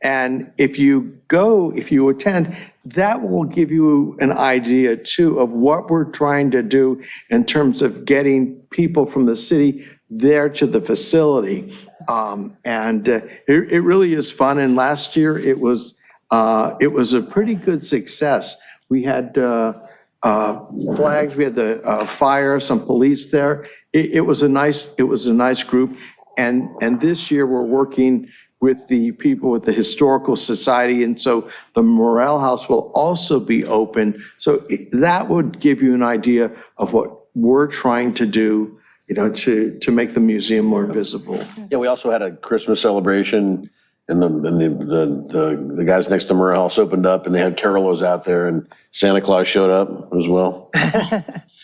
And if you attend, that will give you an idea too of what we're trying to do in terms of getting people from the city there to the facility. And it really is fun. And last year, it was a pretty good success. We had flags, we had the fire, some police there. It was a nice group. And this year, we're working with the people with the Historical Society. And so the Morale House will also be open. So that would give you an idea of what we're trying to do, to make the museum more visible. Yeah, we also had a Christmas celebration, and the guys next to Morale House opened up, and they had carollers out there, and Santa Claus showed up as well.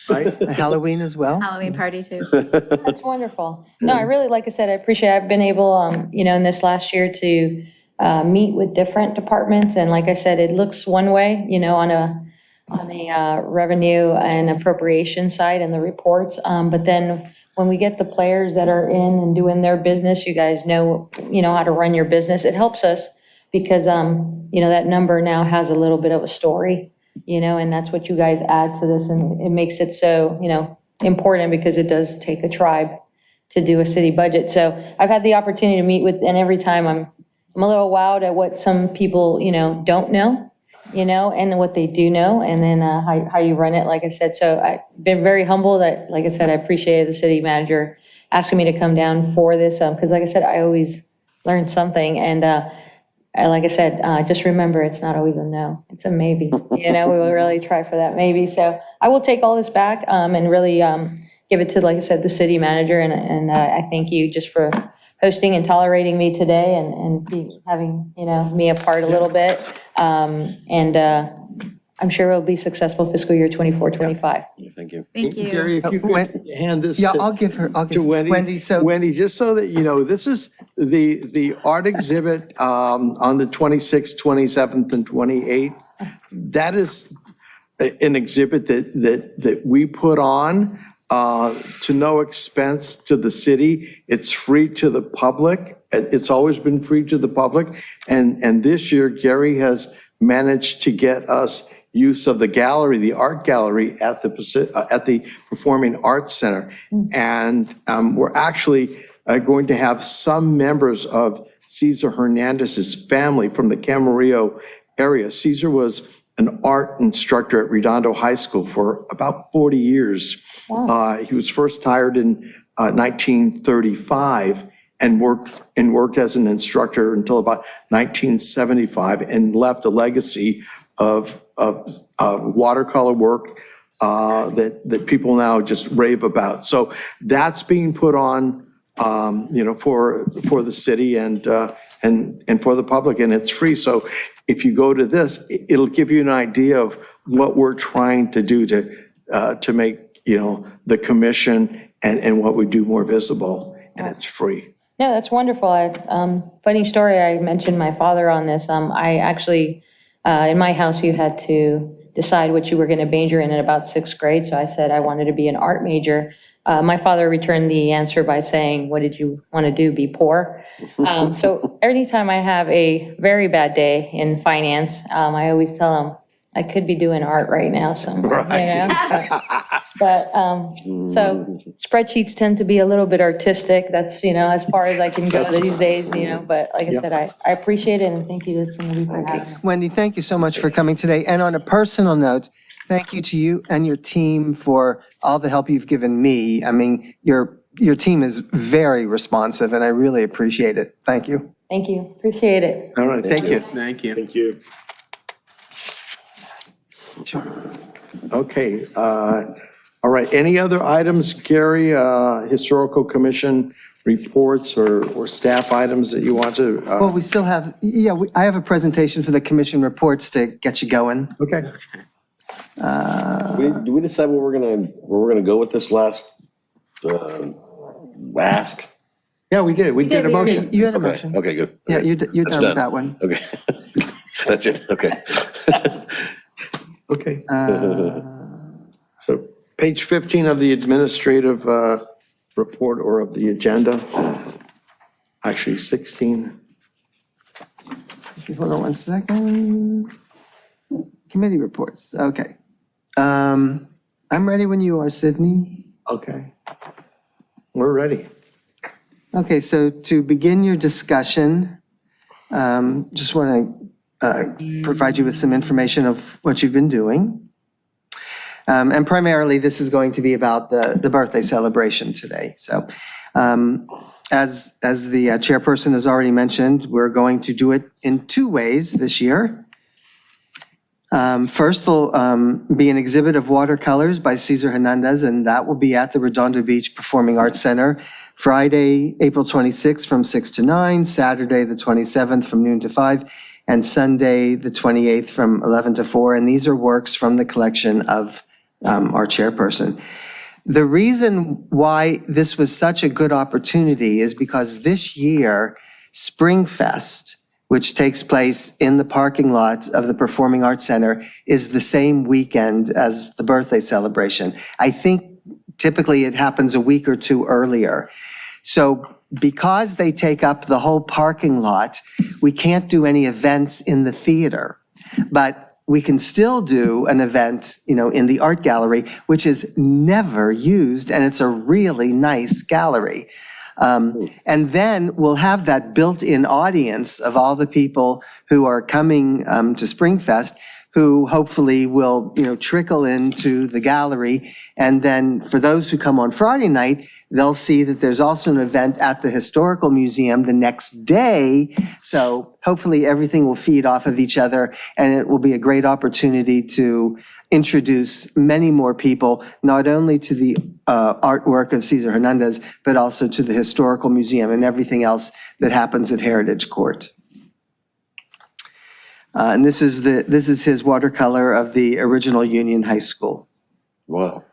Right? Halloween as well? Halloween party too. That's wonderful. No, I really, like I said, I appreciate, I've been able, in this last year to meet with different departments. And like I said, it looks one way, on a revenue and appropriation side and the reports. But then when we get the players that are in and doing their business, you guys know, how to run your business. It helps us because, that number now has a little bit of a story, and that's what you guys add to this. And it makes it so, important because it does take a tribe to do a city budget. So I've had the opportunity to meet with, and every time I'm a little wowed at what some people, don't know, and what they do know, and then how you run it, like I said. So I've been very humble that, like I said, I appreciated the city manager asking me to come down for this, because like I said, I always learn something. And like I said, just remember, it's not always a no, it's a maybe. We will really try for that maybe. So I will take all this back and really give it to, like I said, the city manager. And I thank you just for hosting and tolerating me today and having, me a part a little bit. I'm sure it'll be successful fiscal year 24, 25. Thank you. Thank you. Gary, if you could hand this Yeah, to I'll give to Wendy. Wendy, so. Wendy, just so that you know, this is the art exhibit on the 26th, 27th, and 28th. That is an exhibit that we put on to no expense to the city. It's free to the public. It's always been free to the public. And this year, Gary has managed to get us use of the gallery, the art gallery at the Performing Arts Center. And we're actually going to have some members of Cesar Hernandez's family from the Camarillo area. Cesar was an art instructor at Redondo High School for about 40 years. He was first hired in 1935 and worked as an instructor until about 1975 and left a legacy of watercolor work that people now just rave about. So that's being put on, for the city and for the public, and it's free. So if you go to this, it'll give you an idea of what we're trying to do to make, the commission and what we do more visible, and it's free. No, that's wonderful. Funny story, I mentioned my father on this. I actually, in my house, you had to decide what you were going to major in about 6th grade. So I said I wanted to be an art major. My father returned the answer by saying, what did you want to do, be poor? So every time I have a very bad day in finance, I always tell him, I could be doing art right now somewhere, But, so spreadsheets tend to be a little bit artistic. That's, as far as I can go these days, but like I said, I appreciate it and thank you, Committee, for having me. Wendy, thank you so much for coming today. And on a personal note, thank you to you and your team for all the help you've given me. I mean, your team is very responsive and I really appreciate it. Thank you. Thank you, appreciate it. All right, thank you. Thank you. Thank you. Okay, all right, any other items, Gary, Historical Commission reports or staff items that you want to? Well, we still have, I have a presentation for the commission reports to get you going. Okay. Do we decide where we're gonna go with this last ask? Yeah, we did. We did a motion. You had a motion. Okay, good. Yeah, you're That's done with that one. Okay. That's it, okay. Okay. So page 15 of the administrative report or of the agenda, actually 16. Hold on one second. Committee reports, okay. I'm ready when you are, Sydney. Okay. We're ready. Okay, so to begin your discussion, just want to provide you with some information of what you've been doing. And primarily, this is going to be about the birthday celebration today. So as the chairperson has already mentioned, we're going to do it in two ways this year. First, there'll be an exhibit of watercolors by Cesar Hernandez, and that will be at the Redondo Beach Performing Arts Center, Friday, April 26th from 6 to 9, Saturday, the 27th from noon to 5, and Sunday, the 28th from 11 to 4. And these are works from the collection of our chairperson. The reason why this was such a good opportunity is because this year, Springfest, which takes place in the parking lot of the Performing Arts Center, is the same weekend as the birthday celebration. I think typically it happens a week or two earlier. So because they take up the whole parking lot, we can't do any events in the theater. But we can still do an event, in the art gallery, which is never used, and it's a really nice gallery. And then we'll have that built-in audience of all the people who are coming to Springfest, who hopefully will, trickle into the gallery. And then for those who come on Friday night, they'll see that there's also an event at the Historical Museum the next day. So hopefully everything will feed off of each other, and it will be a great opportunity to introduce many more people, not only to the artwork of Cesar Hernandez, but also to the Historical Museum and everything else that happens at Heritage Court. And this is his watercolor of the original Union High School. Wow.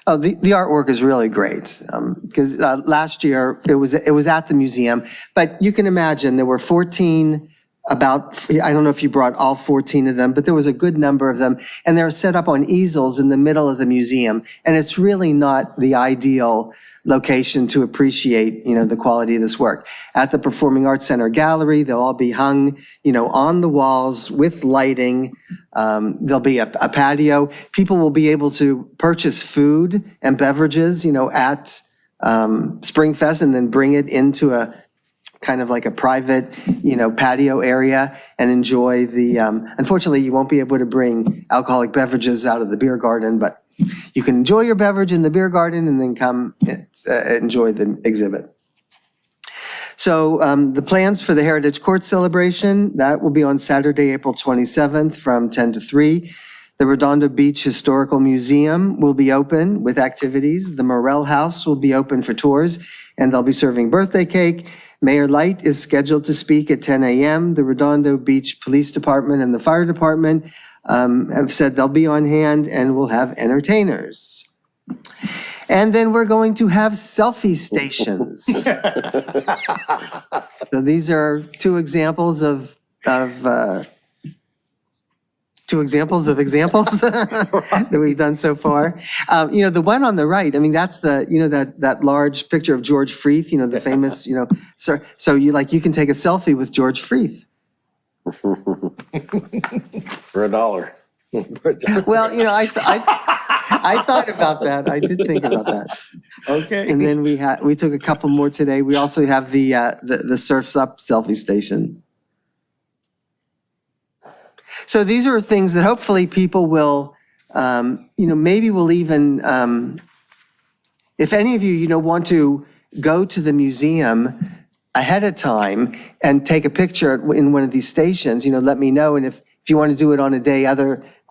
Oh, the artwork is really great, because last year it was at the museum, but you can imagine there were 14, I don't know if you brought all 14 of them, but there was a good number of them, and they're set up on easels in the middle of the museum, and it's really not the ideal location to appreciate, the quality of this work. At the Performing Arts Center Gallery, they'll all be hung, on the walls with lighting. There'll be a patio. People will be able to purchase food and beverages, at Springfest, and then bring it into a kind of like a private, patio area and enjoy the, unfortunately, you won't be able to bring alcoholic beverages out of the beer garden, but you can enjoy your beverage in the beer garden and then come enjoy the exhibit. So the plans for the Heritage Court celebration, that will be on Saturday, April 27th from 10 to 3. The Redondo Beach Historical Museum will be open with activities. The Morel House will be open for tours, and they'll be serving birthday cake. Mayor Light is scheduled to speak at 10 a.m. The Redondo Beach Police Department and the Fire Department have said they'll be on hand, and we'll have entertainers. And then we're going to have selfie stations. So these are two examples of examples that we've done so far. The one on the right, that's that large picture of George Freeth, the famous, so you can take a selfie with George Freeth. For $1. Well, I thought about that. I did think about that. Okay. And then we took a couple more today. We also have the Surf's Up selfie station. So these are things that hopefully people will, maybe will even, if any of you, want to go to the museum ahead of time and take a picture in one of these stations, let me know. And if you want to do it on a day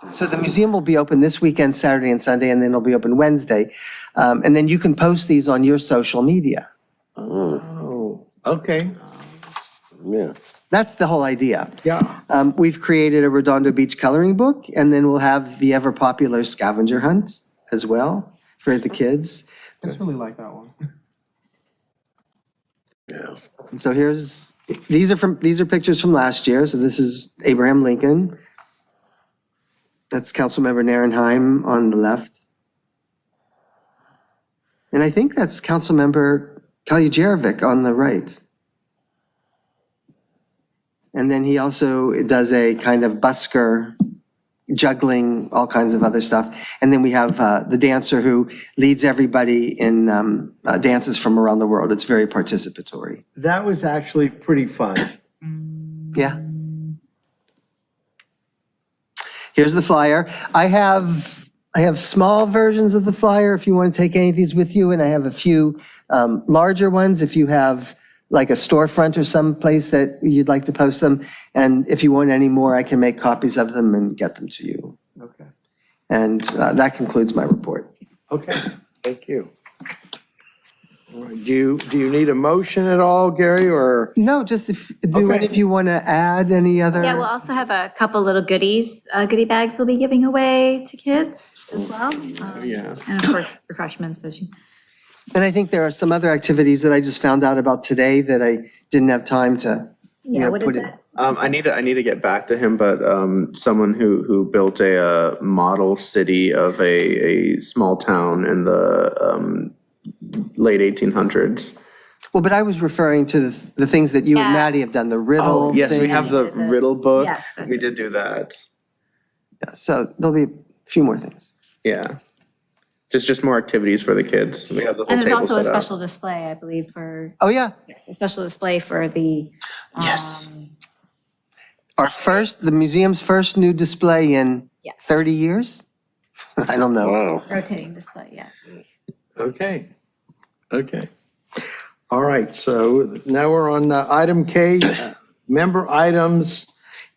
so the museum will be open this weekend, Saturday and Sunday, and then it'll be open Wednesday. And then you can post these on your social media. Oh, okay. Yeah. That's the whole idea. Yeah. We've created a Redondo Beach coloring book, and then we'll have the ever popular scavenger hunt as well for the kids. I just really like that one. Yeah. So these are pictures from last year. So this is Abraham Lincoln. That's Councilmember Narenheim on the left. And I think that's Councilmember Kaljujerovic on the right. And then he also does a kind of busker, juggling, all kinds of other stuff. And then we have the dancer who leads everybody in dances from around the world. It's very participatory. That was actually pretty fun. Yeah. Here's the flyer. I have small versions of the flyer if you want to take any of these with you, and I have a few larger ones if you have like a storefront or some place that you'd like to post them. And if you want any more, I can make copies of them and get them to you. Okay. And that concludes my report. Okay, thank you. All right, do you need a motion at all, Gary, or? No, just Okay. if you want to add any other. Yeah, we'll also have a couple little goodie bags we'll be giving away to kids as well. Yeah. And of course, refreshments as you. And I think there are some other activities that I just found out about today that I didn't have time to, Yeah, what is put in. that? I need to get back to him, but someone who built a model city of a small town in the late 1800s. Well, but I was referring to the things that you and Yeah. Maddie have done, the riddle. Oh, yes, we thing. have the riddle book. Yes, that's We it. did do that. Yeah, so there'll be a few more things. Yeah. Just more activities for the kids. We have the whole And there's table also a set up. special display, I believe, for, Oh, yeah. yes, a special display for the. Yes. The museum's first new display in Yes. 30 years? I don't know. Wow. Rotating display, yeah. Okay, okay. All right, so now we're on item K, member items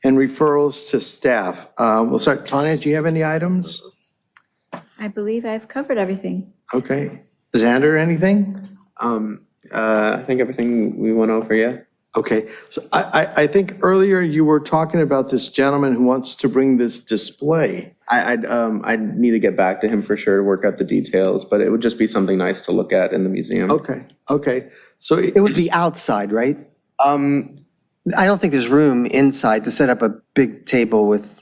and referrals to staff. We'll start, Tanya, do you have any items? I believe I've covered everything. Okay. Xander, anything? I think everything we went over, yeah. Okay, so I think earlier you were talking about this gentleman who wants to bring this display. I need to get back to him for sure to work out the details, but it would just be something nice to look at in the museum. Okay, so It would be outside, right? I don't think there's room inside to set up a big table with,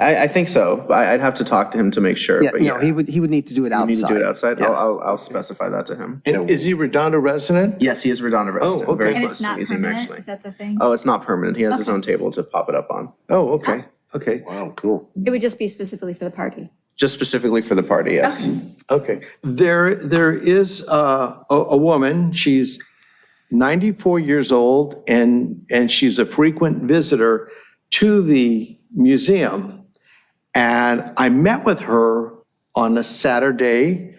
I think so. I'd have to talk to him to make sure. yeah, but no, he would need to do it You need outside. to do it outside? Yeah. I'll specify that to him. And is he Redondo resident? Yes, he is Redondo resident, okay. very And close it's to the not museum, permanent, actually. is that the thing? Oh, it's not permanent. He has his own table to pop it up on, Oh, okay, okay, Wow, cool. It would just be specifically for the party. just specifically for the party, yes. okay. There is a woman, she's 94 years old, and she's a frequent visitor to the museum. And I met with her on a Saturday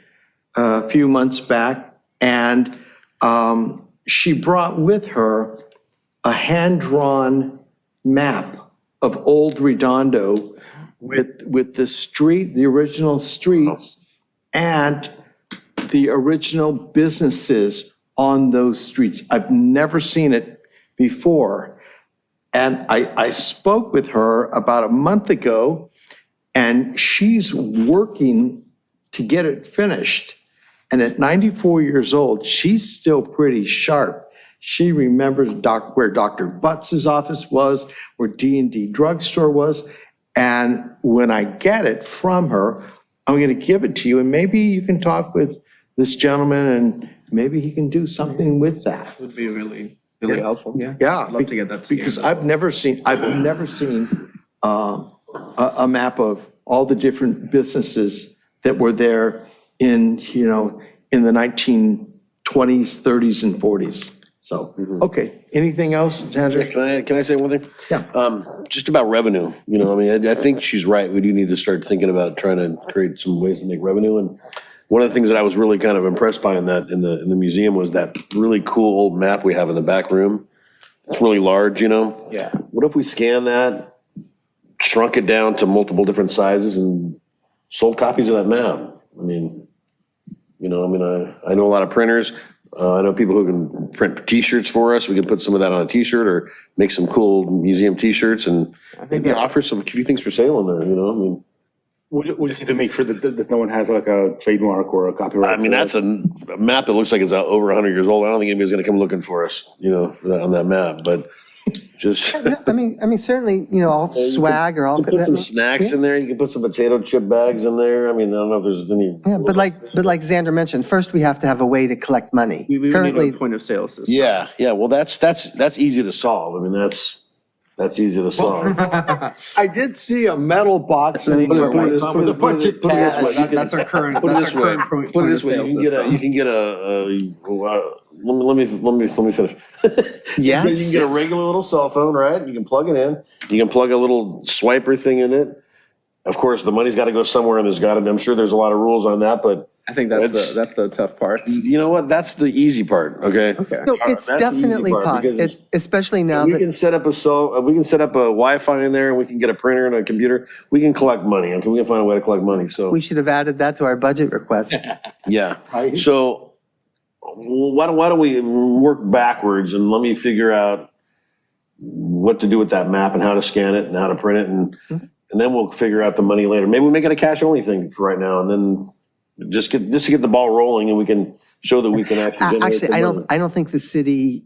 a few months back, and she brought with her a hand-drawn map of Old Redondo with the original streets and the original businesses on those streets. I've never seen it before. And I spoke with her about a month ago, and she's working to get it finished. And at 94 years old, she's still pretty sharp. She remembers where Dr. Butz's office was, where D&D drugstore was. And when I get it from her, I'm going to give it to you, and maybe you can talk with this gentleman, and maybe he can do something with that. Would be really helpful, yeah. Yeah. I'd love to get that scanned Because as I've never seen a map of all the different businesses that were there in the 1920s, 30s, and 40s. So, okay, anything else, Sandra? Can I say one thing? Yeah. Just about revenue, I mean, I think she's right. We do need to start thinking about trying to create some ways to make revenue. And one of the things that I was really kind of impressed by in the museum was that really cool old map we have in the back room. It's really large, Yeah. What if we scan that, shrunk it down to multiple different sizes and sold copies of that map? I mean, I know a lot of printers. I know people who can print T-shirts for us. We can put some of that on a T-shirt or make some cool museum T-shirts and maybe offer a few things for sale in there, I mean. We just need to make sure that no one has like a trademark or a copyright. I mean, that's a map that looks like it's over 100 years old. I don't think anybody's gonna come looking for us, for that, on that map, but just. I mean, certainly, all swag or all. You put some snacks in there, you can put some potato chip bags in there. I mean, I don't know if there's any. Yeah, but like Xander mentioned, first we have to have a way to collect money. We would need Currently, a point of sale system. Yeah, well, that's easy to solve. I mean, that's, That's easy to solve. I did see a metal box sitting there Put it this- with a bunch of put it this way, cash. you can- That's our current, Put it that's this our way, current point put it of this way, sale you can get a, system. you can get let me finish. Yes, You can get a it's- regular little cell phone, right? You can plug it in, you can plug a little swiper thing in it. Of course, the money's gotta go somewhere and I'm sure there's a lot of rules on that, but I think that's the tough part. you know what? That's the easy part, okay? Okay. No, it's That's the easy definitely part, possible, because especially now We that, can set up we can set up a Wi-Fi in there and we can get a printer and a computer. We can collect money, okay? We can find a way to collect money, so. we should have added that to our budget request. Yeah, Right. so why don't we work backwards and let me figure out what to do with that map and how to scan it and how to print it and then we'll figure out the money later. Maybe we make it a cash only thing for right now and then just to get the ball rolling and we can show that we can actually generate Actually, the I money. don't think the city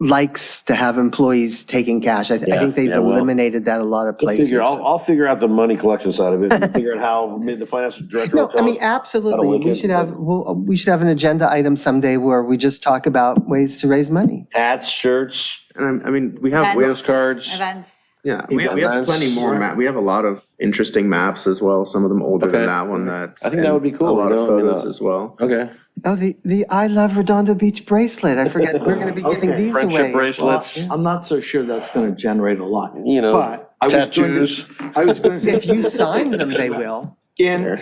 likes to have employees taking cash. I Yeah, think they've yeah, well, eliminated that a lot of places. I'll figure out the money collection side of it and figure out how maybe the finance director will No, I tell mean, us. I absolutely. don't like We it, should but- have, we should have an agenda item someday where we just talk about ways to raise money. Hats, shirts, And I mean, we have Events. cards. Events. yeah, we have Events. plenty more we have a lot of interesting maps as well, some of them older Okay. than that one that. I think that would be cool, A lot you of know, I mean, photos as well. Okay. Oh, the I Love Redondo Beach bracelet. I forget, we're going to be giving Okay. these Friendship away. bracelets, I'm not so sure that's going to generate a lot. you know, But I was going tattoos. I was going to say. If you sign them, they will. In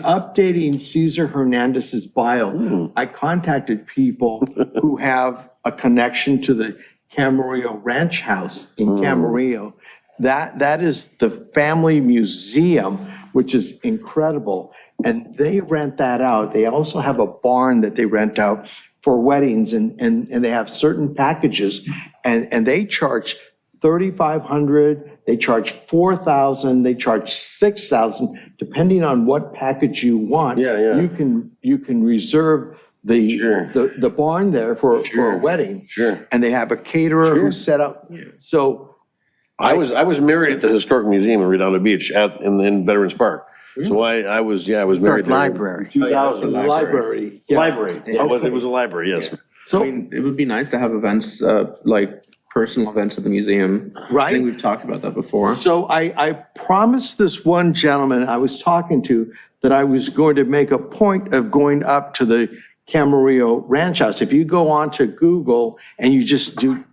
updating Cesar Hernandez's bio, I contacted people who have a connection to the Camarillo Ranch House in Camarillo. That is the family museum, which is incredible. And they rent that out. They also have a barn that they rent out for weddings and they have certain packages and they charge $3,500, they charge $4,000, they charge $6,000, depending on what package you want. Yeah, yeah. You can reserve Sure. the barn there for a wedding. Sure. And they have a caterer who's set up. So, I was married at the Historic Museum in Redondo Beach in Veterans Park. So I was married there. Library. 2000. the library. yeah. Library. It was a library, yes. I So, mean, it would be nice to have events, like personal events at the museum. I Right. think we've talked about that before. so I promised this one gentleman I was talking to that I was going to make a point of going up to the Camarillo Ranch House. If you go on to Google and you just do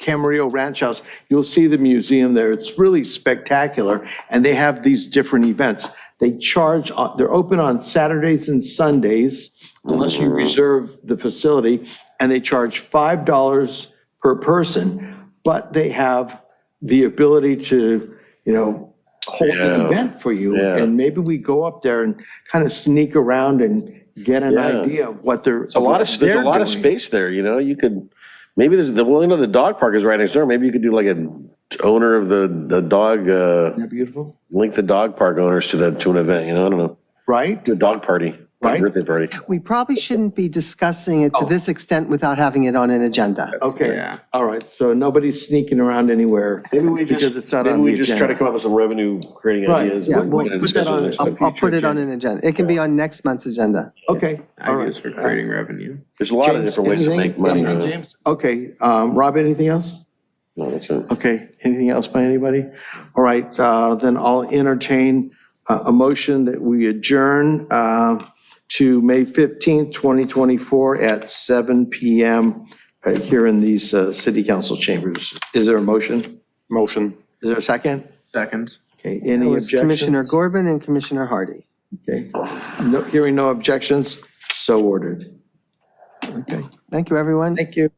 Camarillo Ranch House, you'll see the museum there. It's really spectacular. And they have these different events. They charge, they're open on Saturdays and Sundays, unless you reserve the facility, and they charge $5 per person. But they have the ability to, hold an Yeah. event for you. Yeah. And maybe we go up there and kind of sneak around and get an Yeah. idea of what they're. There's a lot of space there, you could, maybe the dog park is right next door. Maybe you could do like an owner of the dog, Isn't that beautiful? link the dog park owners to an event, I don't know. Right? Do a dog party, Right. birthday party. We probably shouldn't be discussing it to this extent without having it on an agenda. Okay, Yeah. all right, so nobody's sneaking around anywhere. Because it's not on the Maybe we just try to agenda. come up with some revenue creating Right. ideas. Yeah, We're we'll gonna put that discuss on- those next I'll week. I'll put it on an agenda. It can be on next month's agenda. Okay, all right. Ideas for creating revenue. There's a lot of James, different ways to anything? make money. Anything, James? Okay, Rob, anything else? No, that's it. Okay, anything else by anybody? All right, then I'll entertain a motion that we adjourn to May 15th, 2024 at 7 PM here in these city council chambers. Is there a motion? Motion. Is there a second? Second. Okay, It any was Commissioner objections? Corbin and Commissioner Hardy. Okay, hearing no objections, so ordered. Okay, Thank you, everyone. thank you.